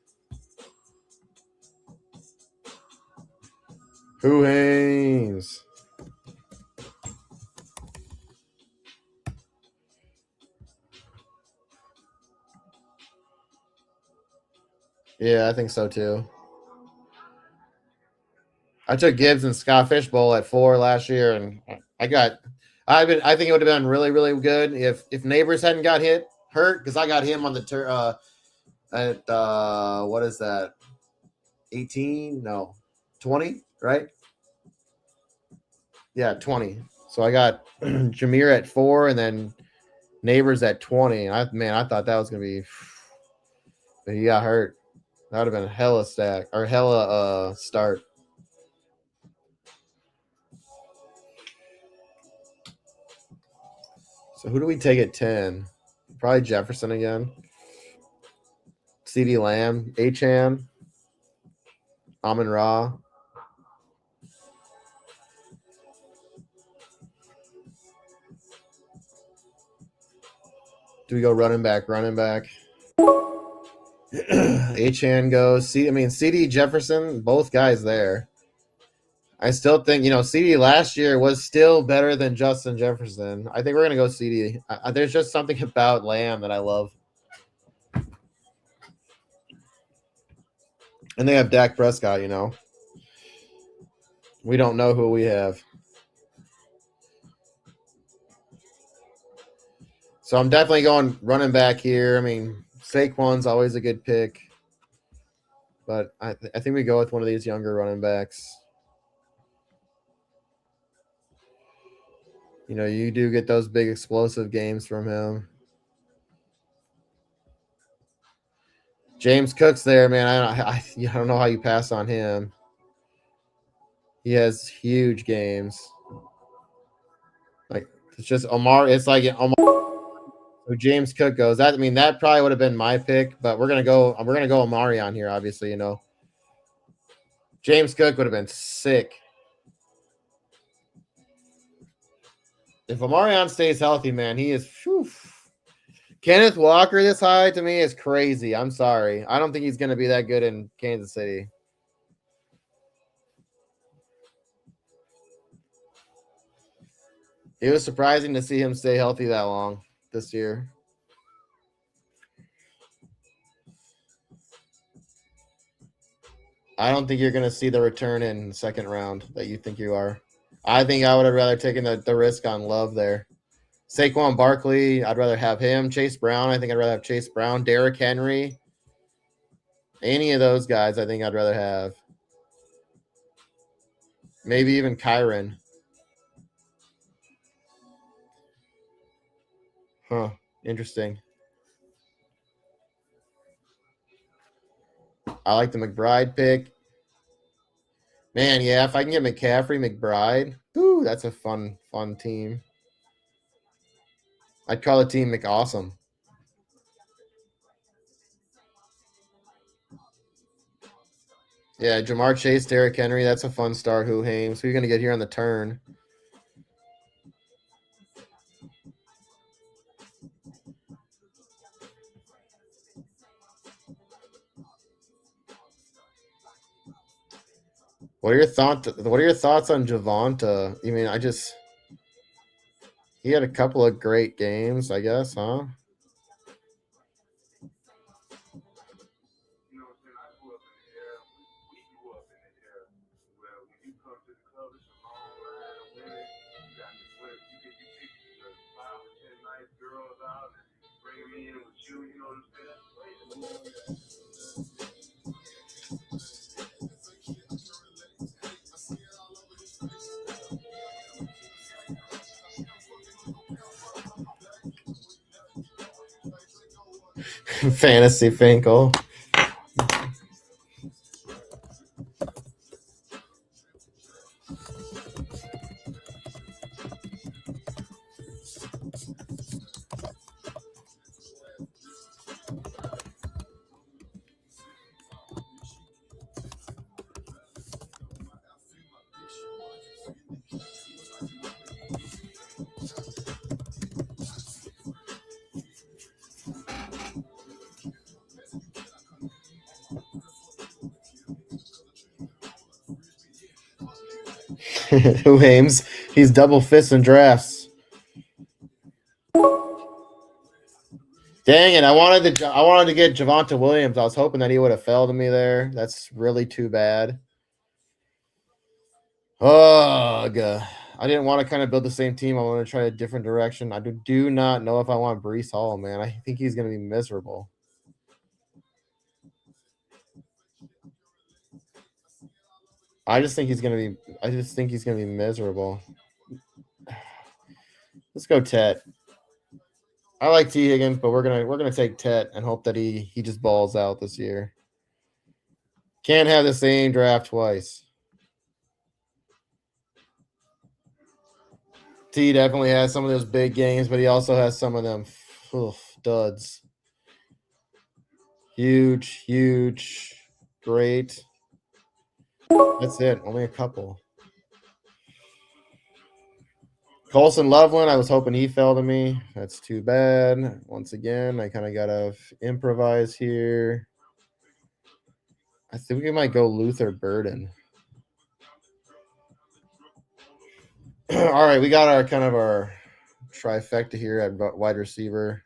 Who Hames? Yeah, I think so too. I took Gibbs and Scott Fishbowl at 4 last year, and I think it would have been really, really good if Neighbors hadn't got hurt, because I got him on the at what is that? 18? No, 20, right? Yeah, 20. So I got Jameer at 4, and then Neighbors at 20. I thought that was gonna be, but he got hurt. That would have been a hella stack or hella start. So who do we take at 10? Probably Jefferson again. CeeDee Lamb, Achane, Amon Ra. Do we go running back? Achane goes. CD Jefferson, both guys there. I still think, CD last year was still better than Justin Jefferson. I think we're going to go CD. There's just something about Lamb that I love. And they have Dak Prescott, We don't know who we have. So I'm definitely going running back here. Saquon's always a good pick. But I think we go with one of these younger running backs. You do get those big explosive games from him. James Cook's there, man. I don't know how you pass on him. He has huge games. Like it's just Omar. It's like Omar. So James Cook goes. That I mean that probably would have been my pick, but we're gonna go. We're gonna go Omari on here. Obviously, you know. James Cook would have been sick. If Omarion stays healthy, man, he is. Whew. Kenneth Walker this high to me is crazy. I'm sorry. I don't think he's going to be that good in Kansas City. It was surprising to see him stay healthy that long this year. I don't think you're going to see the return in the second round that you think you are. I think I would have rather taken the risk on Love there. Saquon Barkley, I'd rather have him. Chase Brown, I think I'd rather have Chase Brown. Derrick Henry, any of those guys, I think I'd rather have. Maybe even Kyron. Huh. Interesting. I like the McBride pick. Man, yeah, if I can get McCaffrey, McBride, ooh, that's a fun team. I'd call the team McAwesome. Yeah, Jamar Chase, Derrick Henry, that's a fun start. Who Hames? Who are you going to get here on the turn? What are your thoughts? What are your thoughts on Javonta? I mean, he had a couple of great games, I guess, huh? Fantasy Finkel. Who Hames? He's double fist in drafts. Dang it! I wanted to get Javonte Williams. I was hoping that he would have fell to me there. That's really too bad. Ugh. I didn't want to kind of build the same team. I want to try a different direction. I do not know if I want Brees Hall, man. I think he's going to be miserable. I just think he's going to be miserable. Let's go Tet. I like T Higgins, but we're gonna take Tet and hope that he just balls out this year. Can't have the same draft twice. T definitely has some of those big games, but he also has some of them duds. Huge, great. That's it. Only a couple. Colson Loveland, I was hoping he fell to me. That's too bad. Once again, I kind of got to improvise here. I think we might go Luther Burden. All right, we got our kind of our trifecta here at wide receiver.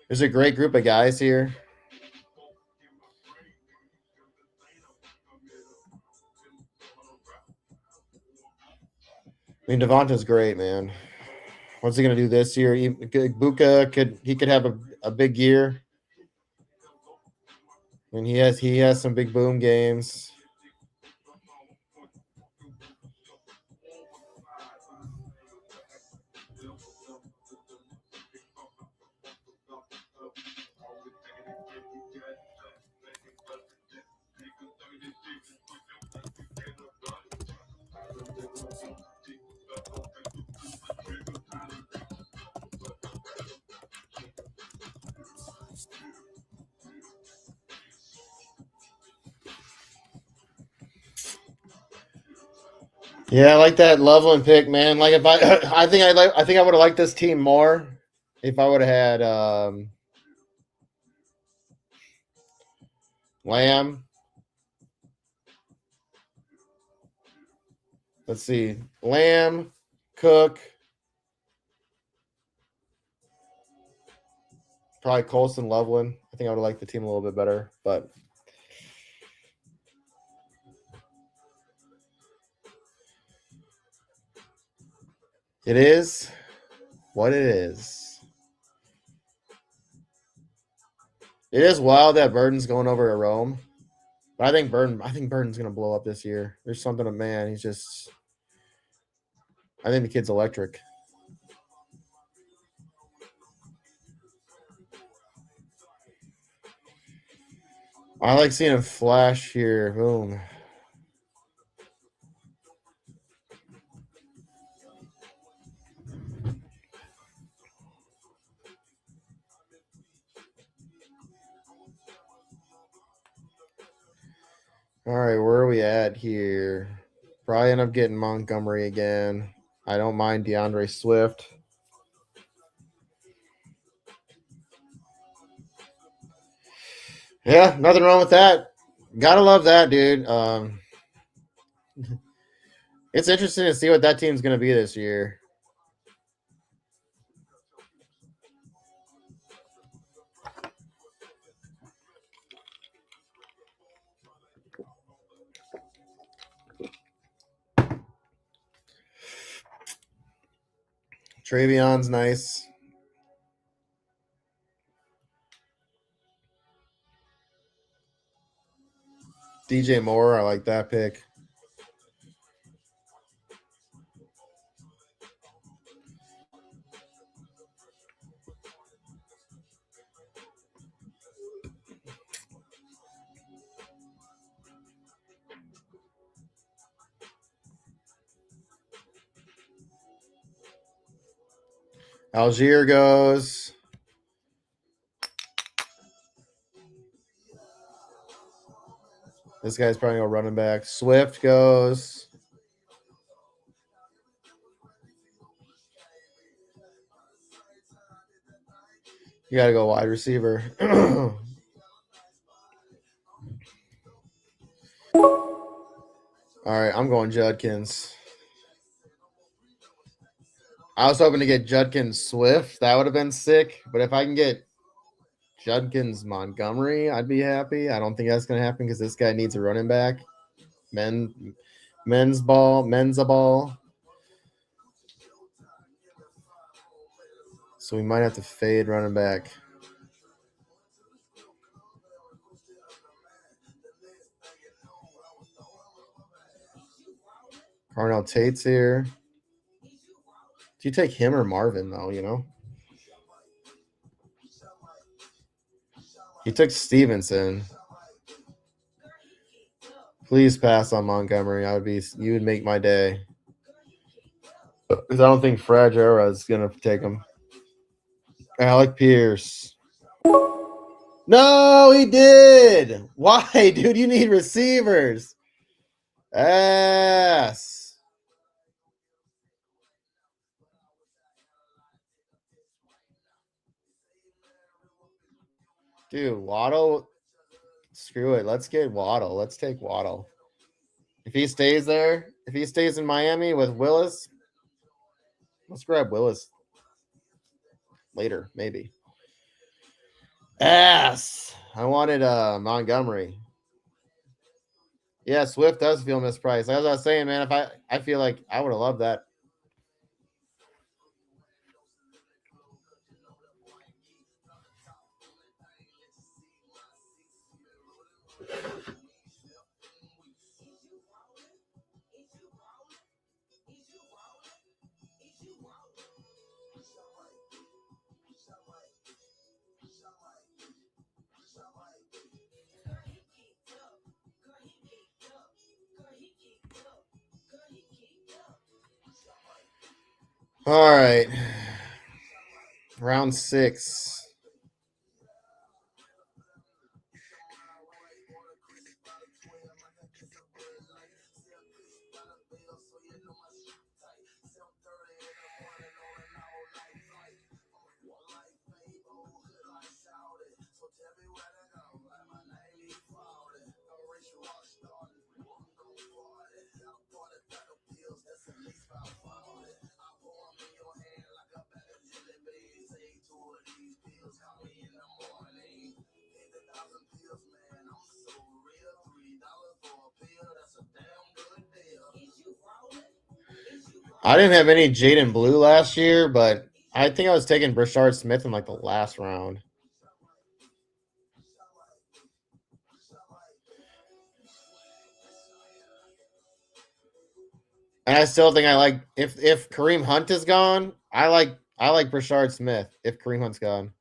There's a great group of guys here. I mean, Devonta's great, man. What's he gonna do this year? Buka could have a big year. I mean, he has some big boom games. Yeah, I like that Loveland pick, man. Like if I think I think I would have liked this team more if I would have had Lamb. Let's see, Lamb, Cook, probably Colson, Loveland. I think I would have liked the team a little bit better, but it is what it is. It is wild that Burden's going over to Rome. But I think Burden's gonna blow up this year. There's something to man. He's just I think the kid's electric. I like seeing him flash here. Boom. All right, where are we at here? Probably end up getting Montgomery again. I don't mind DeAndre Swift. Yeah, nothing wrong with that. Gotta love that, dude. It's interesting to see what that team's gonna be this year. Travion's nice. DJ Moore, I like that pick. Algier goes. This guy's probably a running back. Swift goes. You got to go wide receiver. All right, I'm going Judkins. I was hoping to get Judkins Swift. That would have been sick. But if I can get Judkins Montgomery, I'd be happy. I don't think that's going to happen because this guy needs a running back. Men's a ball. So we might have to fade running back. Carnell Tate's here. Do you take him or Marvin, though, you know? He took Stevenson. Please pass on Montgomery. You would make my day. Because I don't think Fragera is going to take him. Alec Pierce. No, he did. Why, dude? You need receivers. Ass. Dude, Waddle. Screw it. Let's get Waddle. Let's take Waddle. If he stays there, if he stays in Miami with Willis, let's grab Willis later, maybe. Ass. I wanted Montgomery. Yeah, Swift does feel mispriced. As I was saying, man, if I feel like I would have loved that. All right. Round 6. I didn't have any Jaden Blue last year, but I think I was taking Brashard Smith in like the last round. And I still think I like if Kareem Hunt is gone, I like Brashard Smith if Kareem Hunt's gone.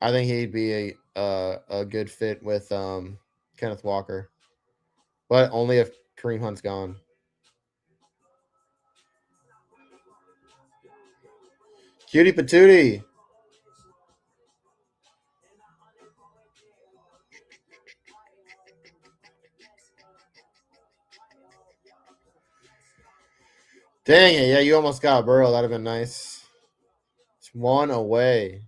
I think he'd be a good fit with Kenneth Walker. But only if Kareem Hunt's gone. Cutie patootie. Dang it. Yeah, you almost got Burrow. That'd have been nice. It's one away.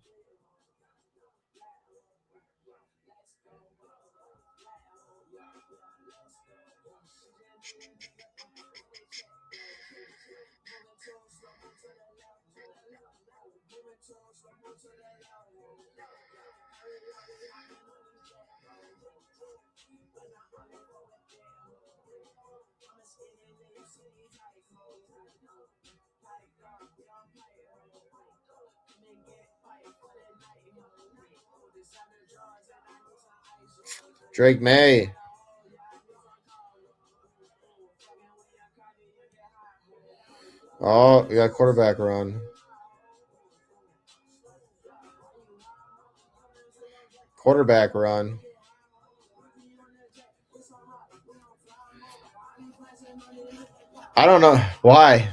Drake May. Oh, we got quarterback run. Quarterback run. I don't know why.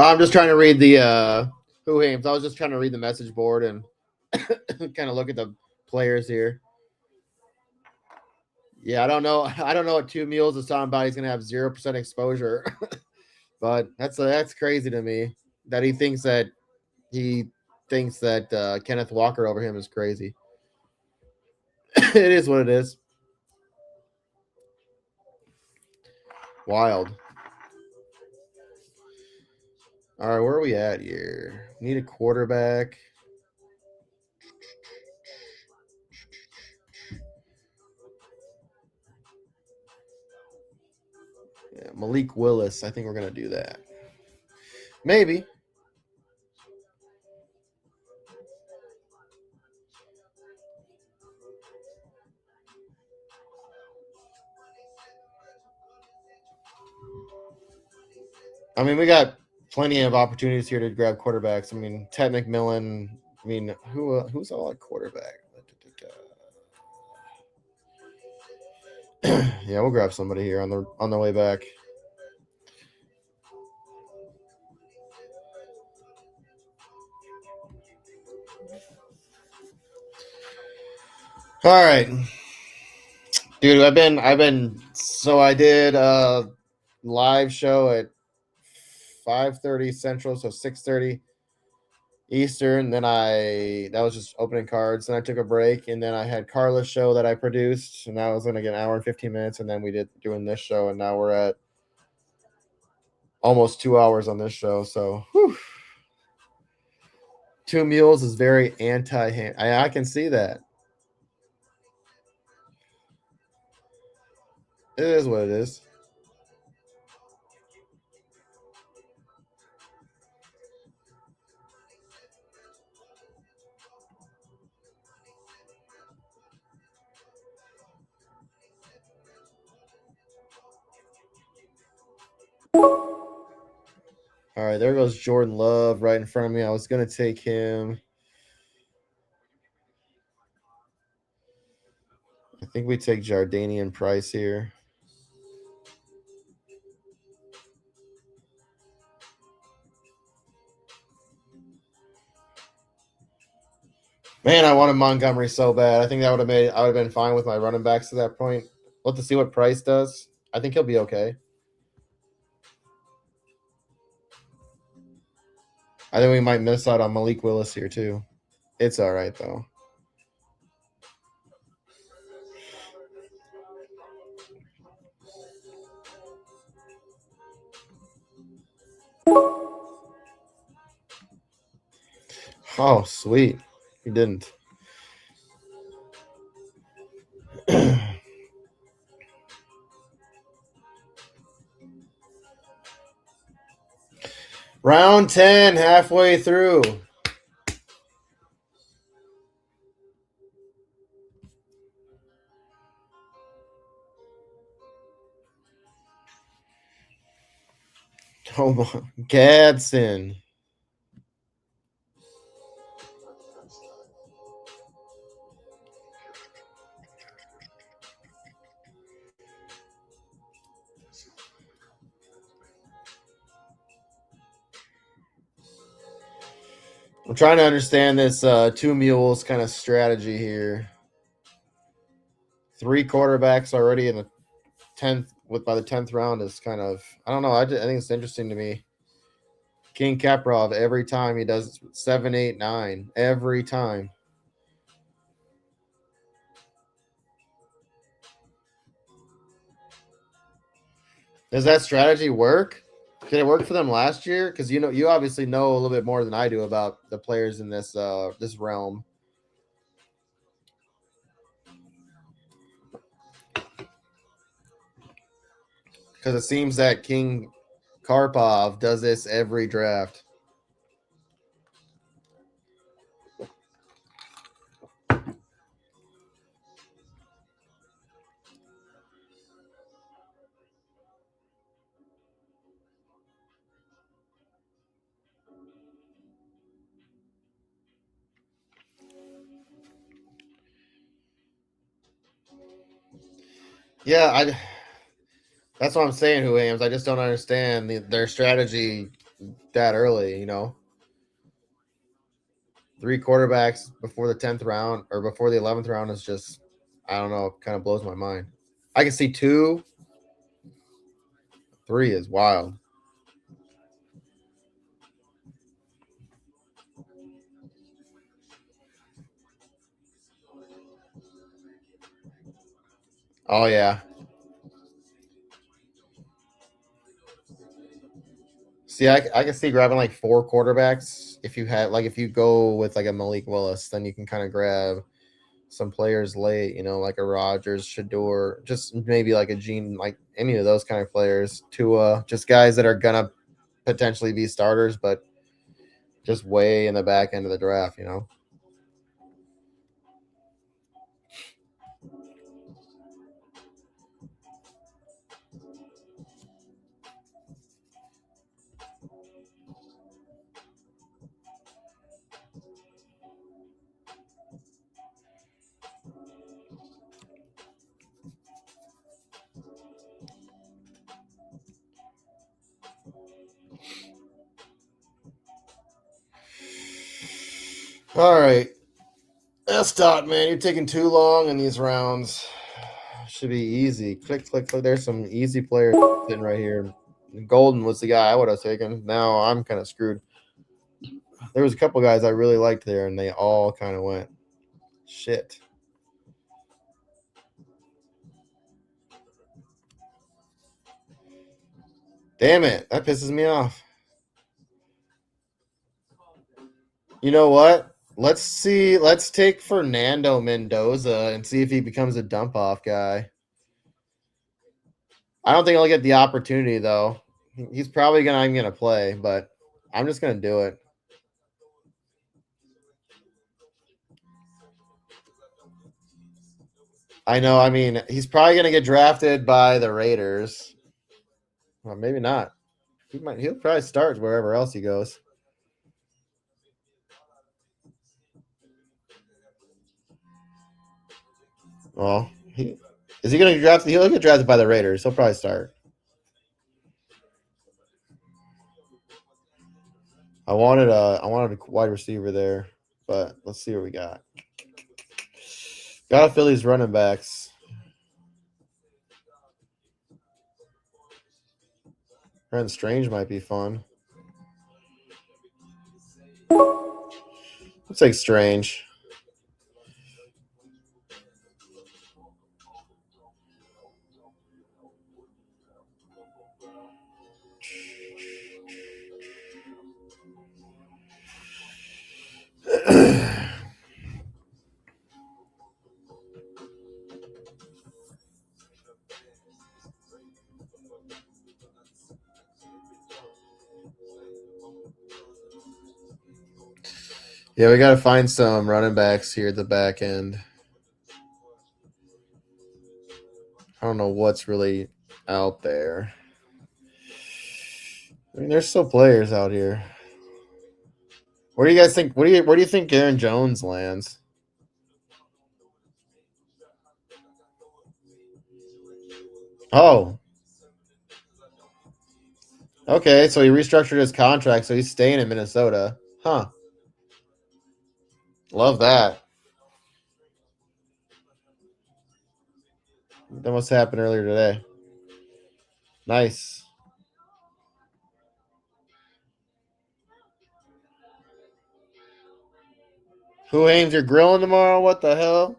I'm just trying to read the who games. I was just trying to read the message board and kind of look at the players here. Yeah, I don't know. I don't know what Two Mules is talking about. He's gonna have 0% exposure, but that's crazy to me that he thinks that Kenneth Walker over him is crazy. It is what it is. Wild. All right, where are we at here? Need a quarterback. Yeah, Malik Willis. I think we're gonna do that. Maybe. I mean, we got plenty of opportunities here to grab quarterbacks. I mean, Ted McMillan. I mean, who's all at quarterback? Yeah, we'll grab somebody here on the way back. All right, dude. I did a live show at 5:30 Central, so 6:30 Eastern. Then that was just opening cards. Then I took a break, and then I had Carla's show that I produced, and that was going to get an hour and 15 minutes. And then we did doing this show, and now we're at almost 2 hours on this show. So, whew. Two Mules is very anti-hand. I can see that. It is what it is. All right, there goes Jordan Love right in front of me. I was going to take him. I think we take Jardanian Price here. Man, I wanted Montgomery so bad. I think I would have been fine with my running backs at that point. We'll have to see what Price does. I think he'll be okay. I think we might miss out on Malik Willis here too. It's all right though. Oh, sweet. He didn't. Round 10, halfway through. Oh my, Gadsden. I'm trying to understand this Two Mules kind of strategy here. 3 quarterbacks already in the 10th by the 10th round is kind of, I don't know. I think it's interesting to me. King Kaprov every time he does 7, 8, 9 every time. Does that strategy work? Did it work for them last year? Because you obviously know a little bit more than I do about the players in this realm. Because it seems that King Karpov does this every draft. Yeah, I. That's what I'm saying, Who Hams. I just don't understand their strategy that early. 3 quarterbacks before the 10th round or before the 11th round is just, I don't know, kind of blows my mind. I can see 2, 3 is wild. Oh yeah. See, I can see grabbing like 4 quarterbacks if you had like if you go with like a Malik Willis, then you can kind of grab some players late, like a Rogers, Shador, just maybe like a Gene, like any of those kind of players. Just guys that are gonna potentially be starters, but just way in the back end of the draft. All right. That's dot, man. You're taking too long in these rounds. Should be easy. Click, click, click. There's some easy players sitting right here. Golden was the guy I would have taken. Now I'm kind of screwed. There was a couple guys I really liked there, and they all kind of went. Shit. Damn it. That pisses me off. You know what? Let's see. Let's take Fernando Mendoza and see if he becomes a dump off guy. I don't think I'll get the opportunity though. He's probably I'm gonna play, but I'm just gonna do it. I know. I mean, he's probably gonna get drafted by the Raiders. Well, maybe not. He'll probably start wherever else he goes. Well, is he gonna get drafted? He'll get drafted by the Raiders. He'll probably start. I wanted a wide receiver there, but let's see what we got. Got a Phillies running backs. Brent Strange might be fun. Let's take Strange. Yeah, we got to find some running backs here at the back end. I don't know what's really out there. I mean, there's still players out here. Where do you guys think? Where do you think Aaron Jones lands? Oh, okay. So he restructured his contract, so he's staying in Minnesota. Huh. Love that. That must happen earlier today. Nice. Who aims your grilling tomorrow? What the hell?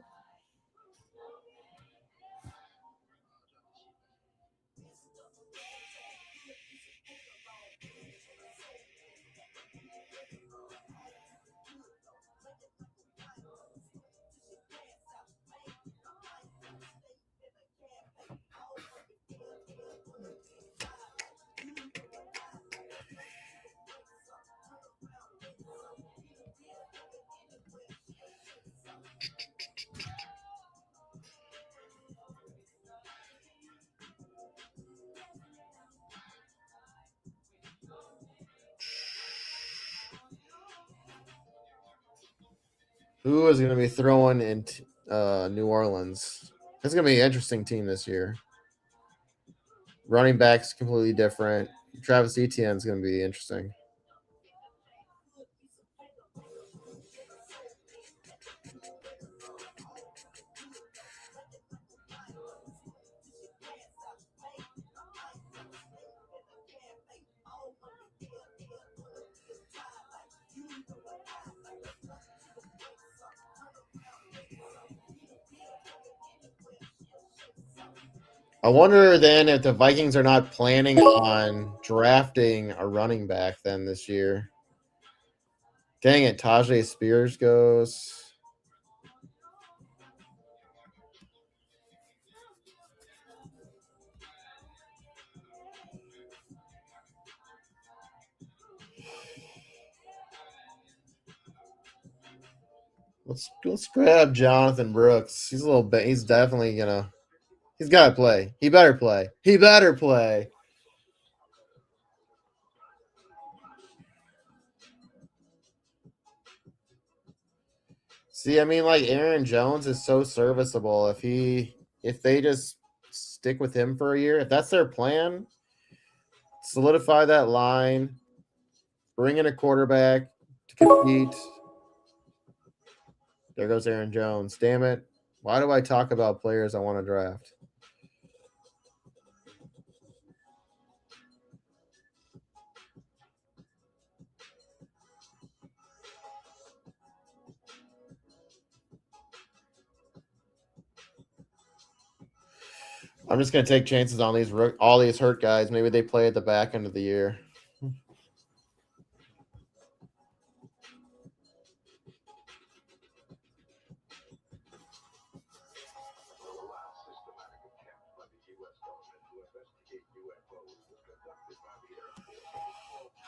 Who is going to be throwing in New Orleans? It's gonna be an interesting team this year. Running backs completely different. Travis Etienne is gonna be interesting. I wonder then if the Vikings are not planning on drafting a running back then this year. Dang it, Tajay Spears goes. Let's grab Jonathan Brooks. He's a little bit. He's definitely gonna. He's got to play. He better play. He better play. See, I mean, like Aaron Jones is so serviceable. If they just stick with him for a year, if that's their plan, solidify that line, bring in a quarterback to compete. There goes Aaron Jones. Damn it. Why do I talk about players I want to draft? I'm just gonna take chances on all these hurt guys. Maybe they play at the back end of the year.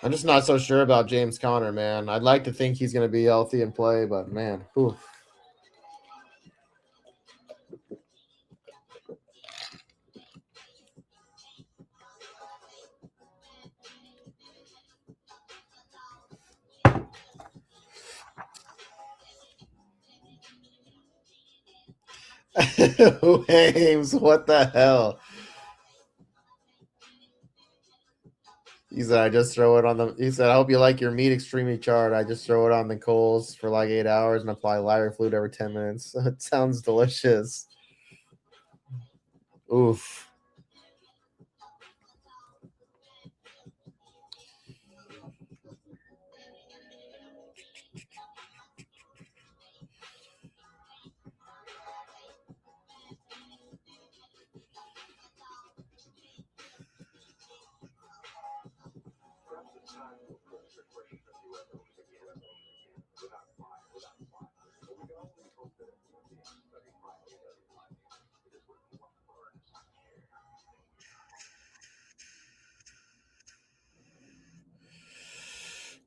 I'm just not so sure about James Conner, man. I'd like to think he's gonna be healthy and play, but man, whew. Ames, what the hell? He said, I just throw it on the. He said, I hope you like your meat extremely charred. I just throw it on the coals for like 8 hours and apply lighter fluid every 10 minutes. It sounds delicious. Oof.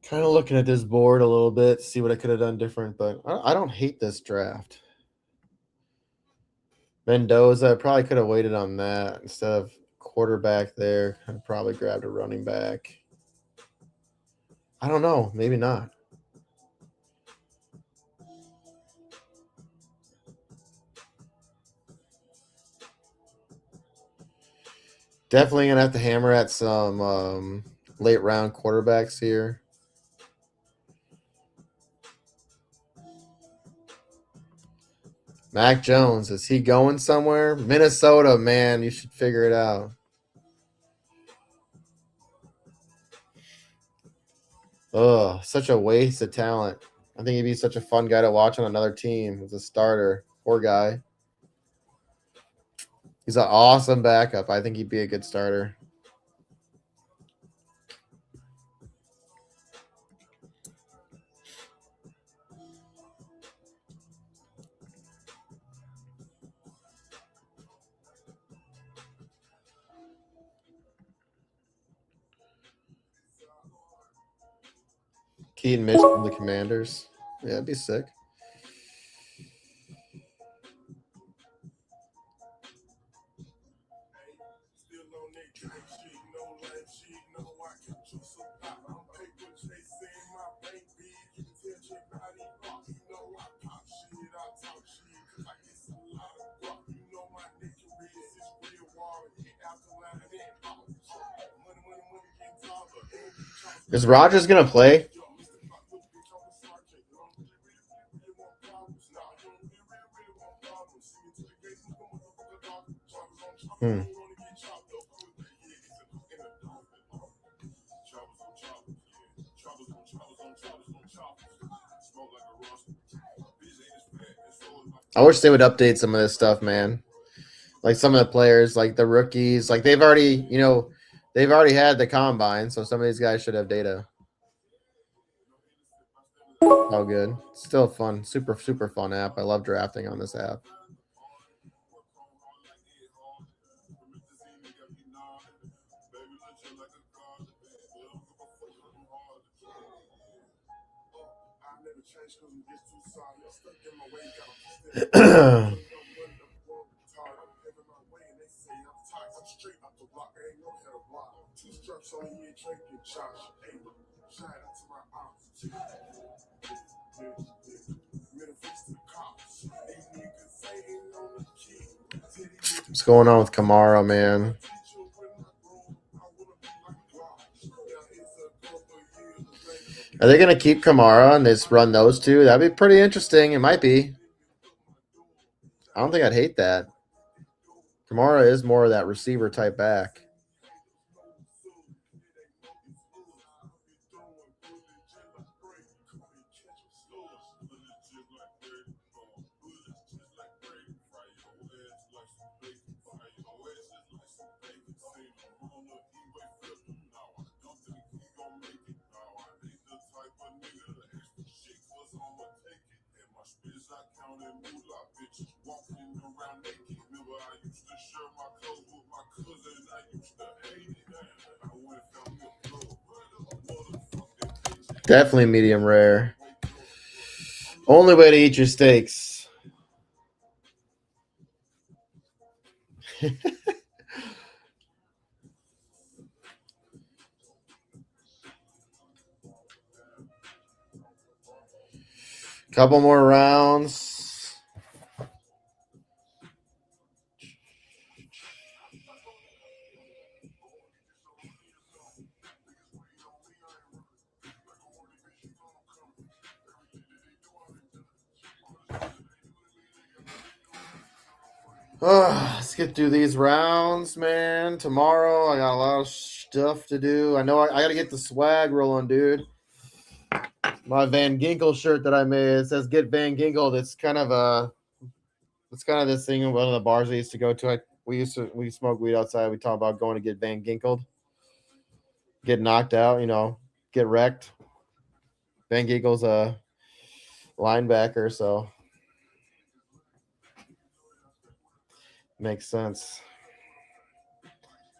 Kind of looking at this board a little bit, see what I could have done different, but I don't hate this draft. Mendoza, probably could have waited on that instead of quarterback there. I probably grabbed a running back. I don't know. Maybe not. Definitely going to have to hammer at some late round quarterbacks here. Mac Jones, is he going somewhere? Minnesota, man, you should figure it out. Ugh, such a waste of talent. I think he'd be such a fun guy to watch on another team as a starter. Poor guy. He's an awesome backup. I think he'd be a good starter. Keaton Mitchell from the Commanders. Yeah, it'd be sick. Is Rogers gonna play? Hmm. I wish they would update some of this stuff, man. Like some of the players, like the rookies, like they've already, they've already had the combine, so some of these guys should have data. Oh, good. Still fun. Super, super fun app. I love drafting on this app. What's going on with Kamara, man? Are they going to keep Kamara and just run those two? That'd be pretty interesting. It might be. I don't think I'd hate that. Kamara is more of that receiver type back. Definitely medium rare. Only way to eat your steaks. Couple more rounds. Let's get through these rounds, man. Tomorrow, I got a lot of stuff to do. I know I got to get the swag rolling, dude. My Van Ginkel shirt that I made, it says "Get Van Ginkel." It's kind of this thing in one of the bars I used to go to. We smoke weed outside. We talk about going to get Van Ginkeled, get knocked out, get wrecked. Van Ginkel's a linebacker, so makes sense.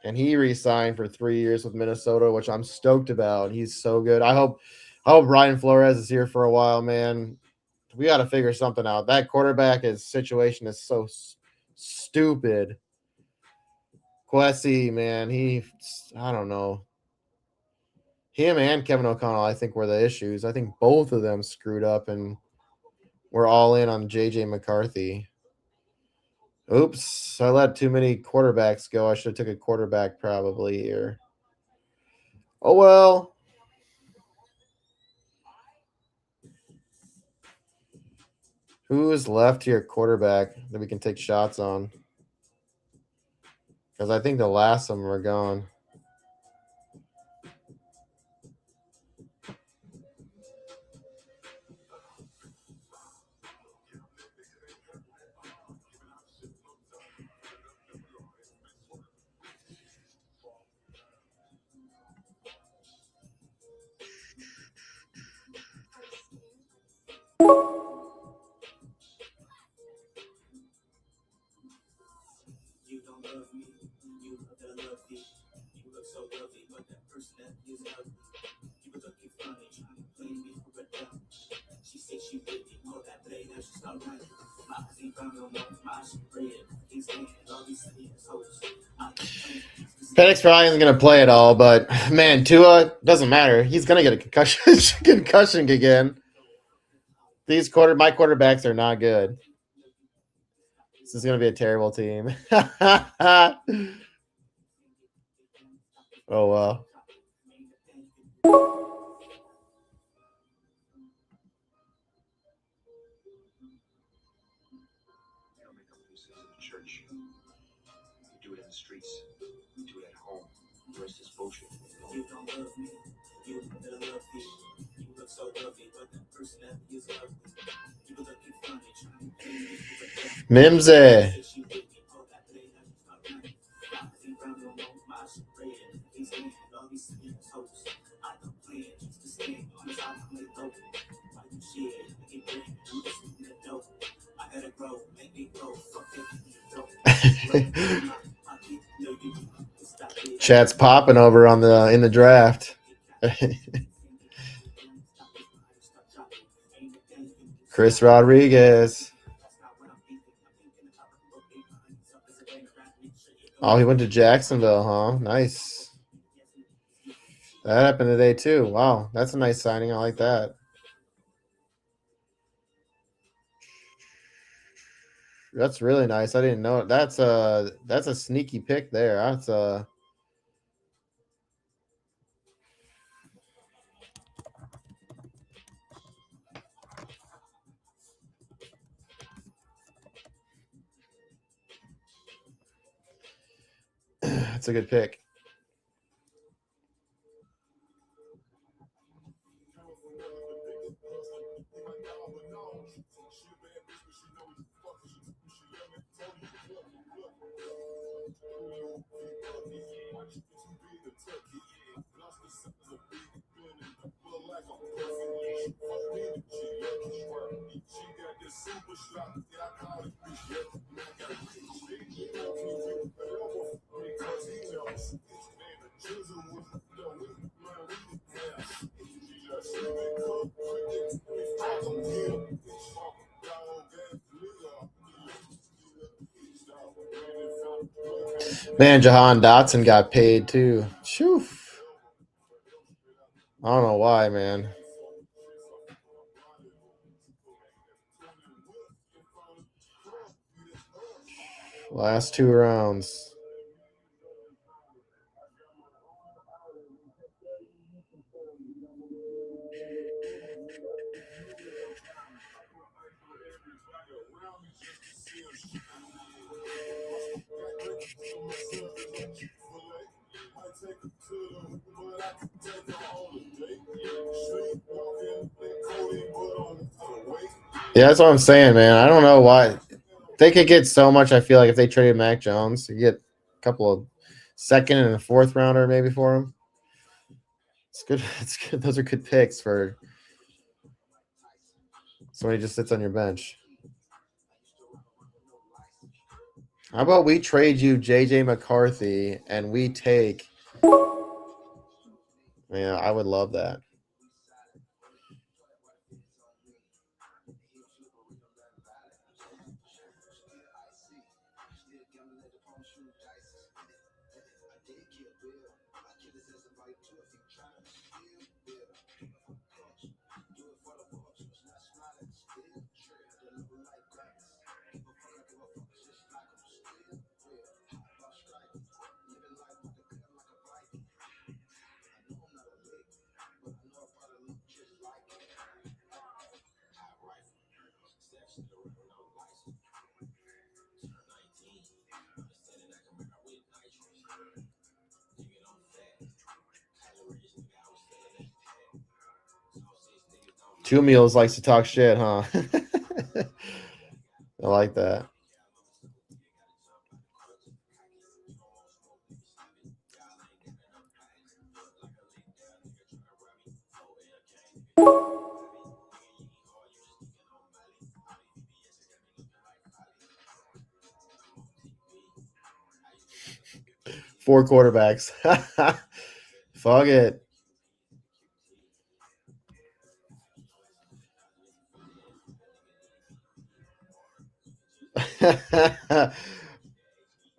And he re-signed for 3 years with Minnesota, which I'm stoked about. He's so good. I hope Brian Flores is here for a while, man. We got to figure something out. That quarterback situation is so stupid. Quessy, man, I don't know. Him and Kevin O'Connell, I think, were the issues. I think both of them screwed up, and we're all in on J.J. McCarthy. Oops, I let too many quarterbacks go. I should have took a quarterback probably here. Oh, well. Who is left here quarterback that we can take shots on? Because I think the last of them are gone. Penix probably isn't going to play at all, but man, Tua doesn't matter. He's going to get a concussion again. My quarterbacks are not good. This is going to be a terrible team. Oh, well. Mimsy. Chat's popping over on the in the draft. Chris Rodriguez. Oh, he went to Jacksonville, huh? Nice. That happened today too. Wow, that's a nice signing. I like that. That's really nice. I didn't know it. That's a sneaky pick there. That's that's a good pick. Man, Jahan Dotson got paid too. Shoo. I don't know why, man. Last 2 rounds. Yeah, that's what I'm saying, man. I don't know why they could get so much. I feel like if they traded Mac Jones, you get a couple of second and a fourth rounder maybe for him. It's good. It's good. Those are good picks for somebody who just sits on your bench. How about we trade you JJ McCarthy and we take? Yeah, I would love that. Two Meals likes to talk shit, huh? I like that. Four quarterbacks. Fuck it.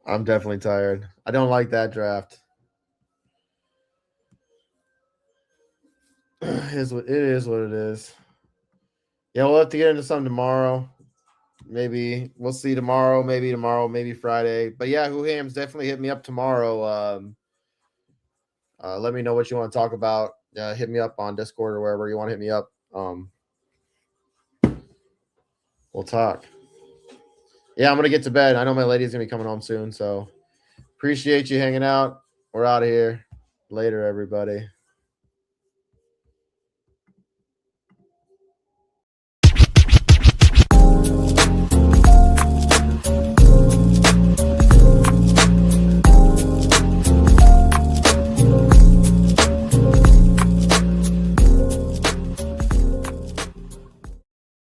I'm definitely tired. I don't like that draft. It is what it is. Yeah, we'll have to get into something tomorrow. Maybe we'll see tomorrow. Maybe Friday. But yeah, Who Hams definitely hit me up tomorrow. Let me know what you want to talk about. Hit me up on Discord or wherever you want to hit me up. We'll talk. Yeah, I'm gonna get to bed. I know my lady's gonna be coming home soon, so appreciate you hanging out. We're out of here. Later, everybody.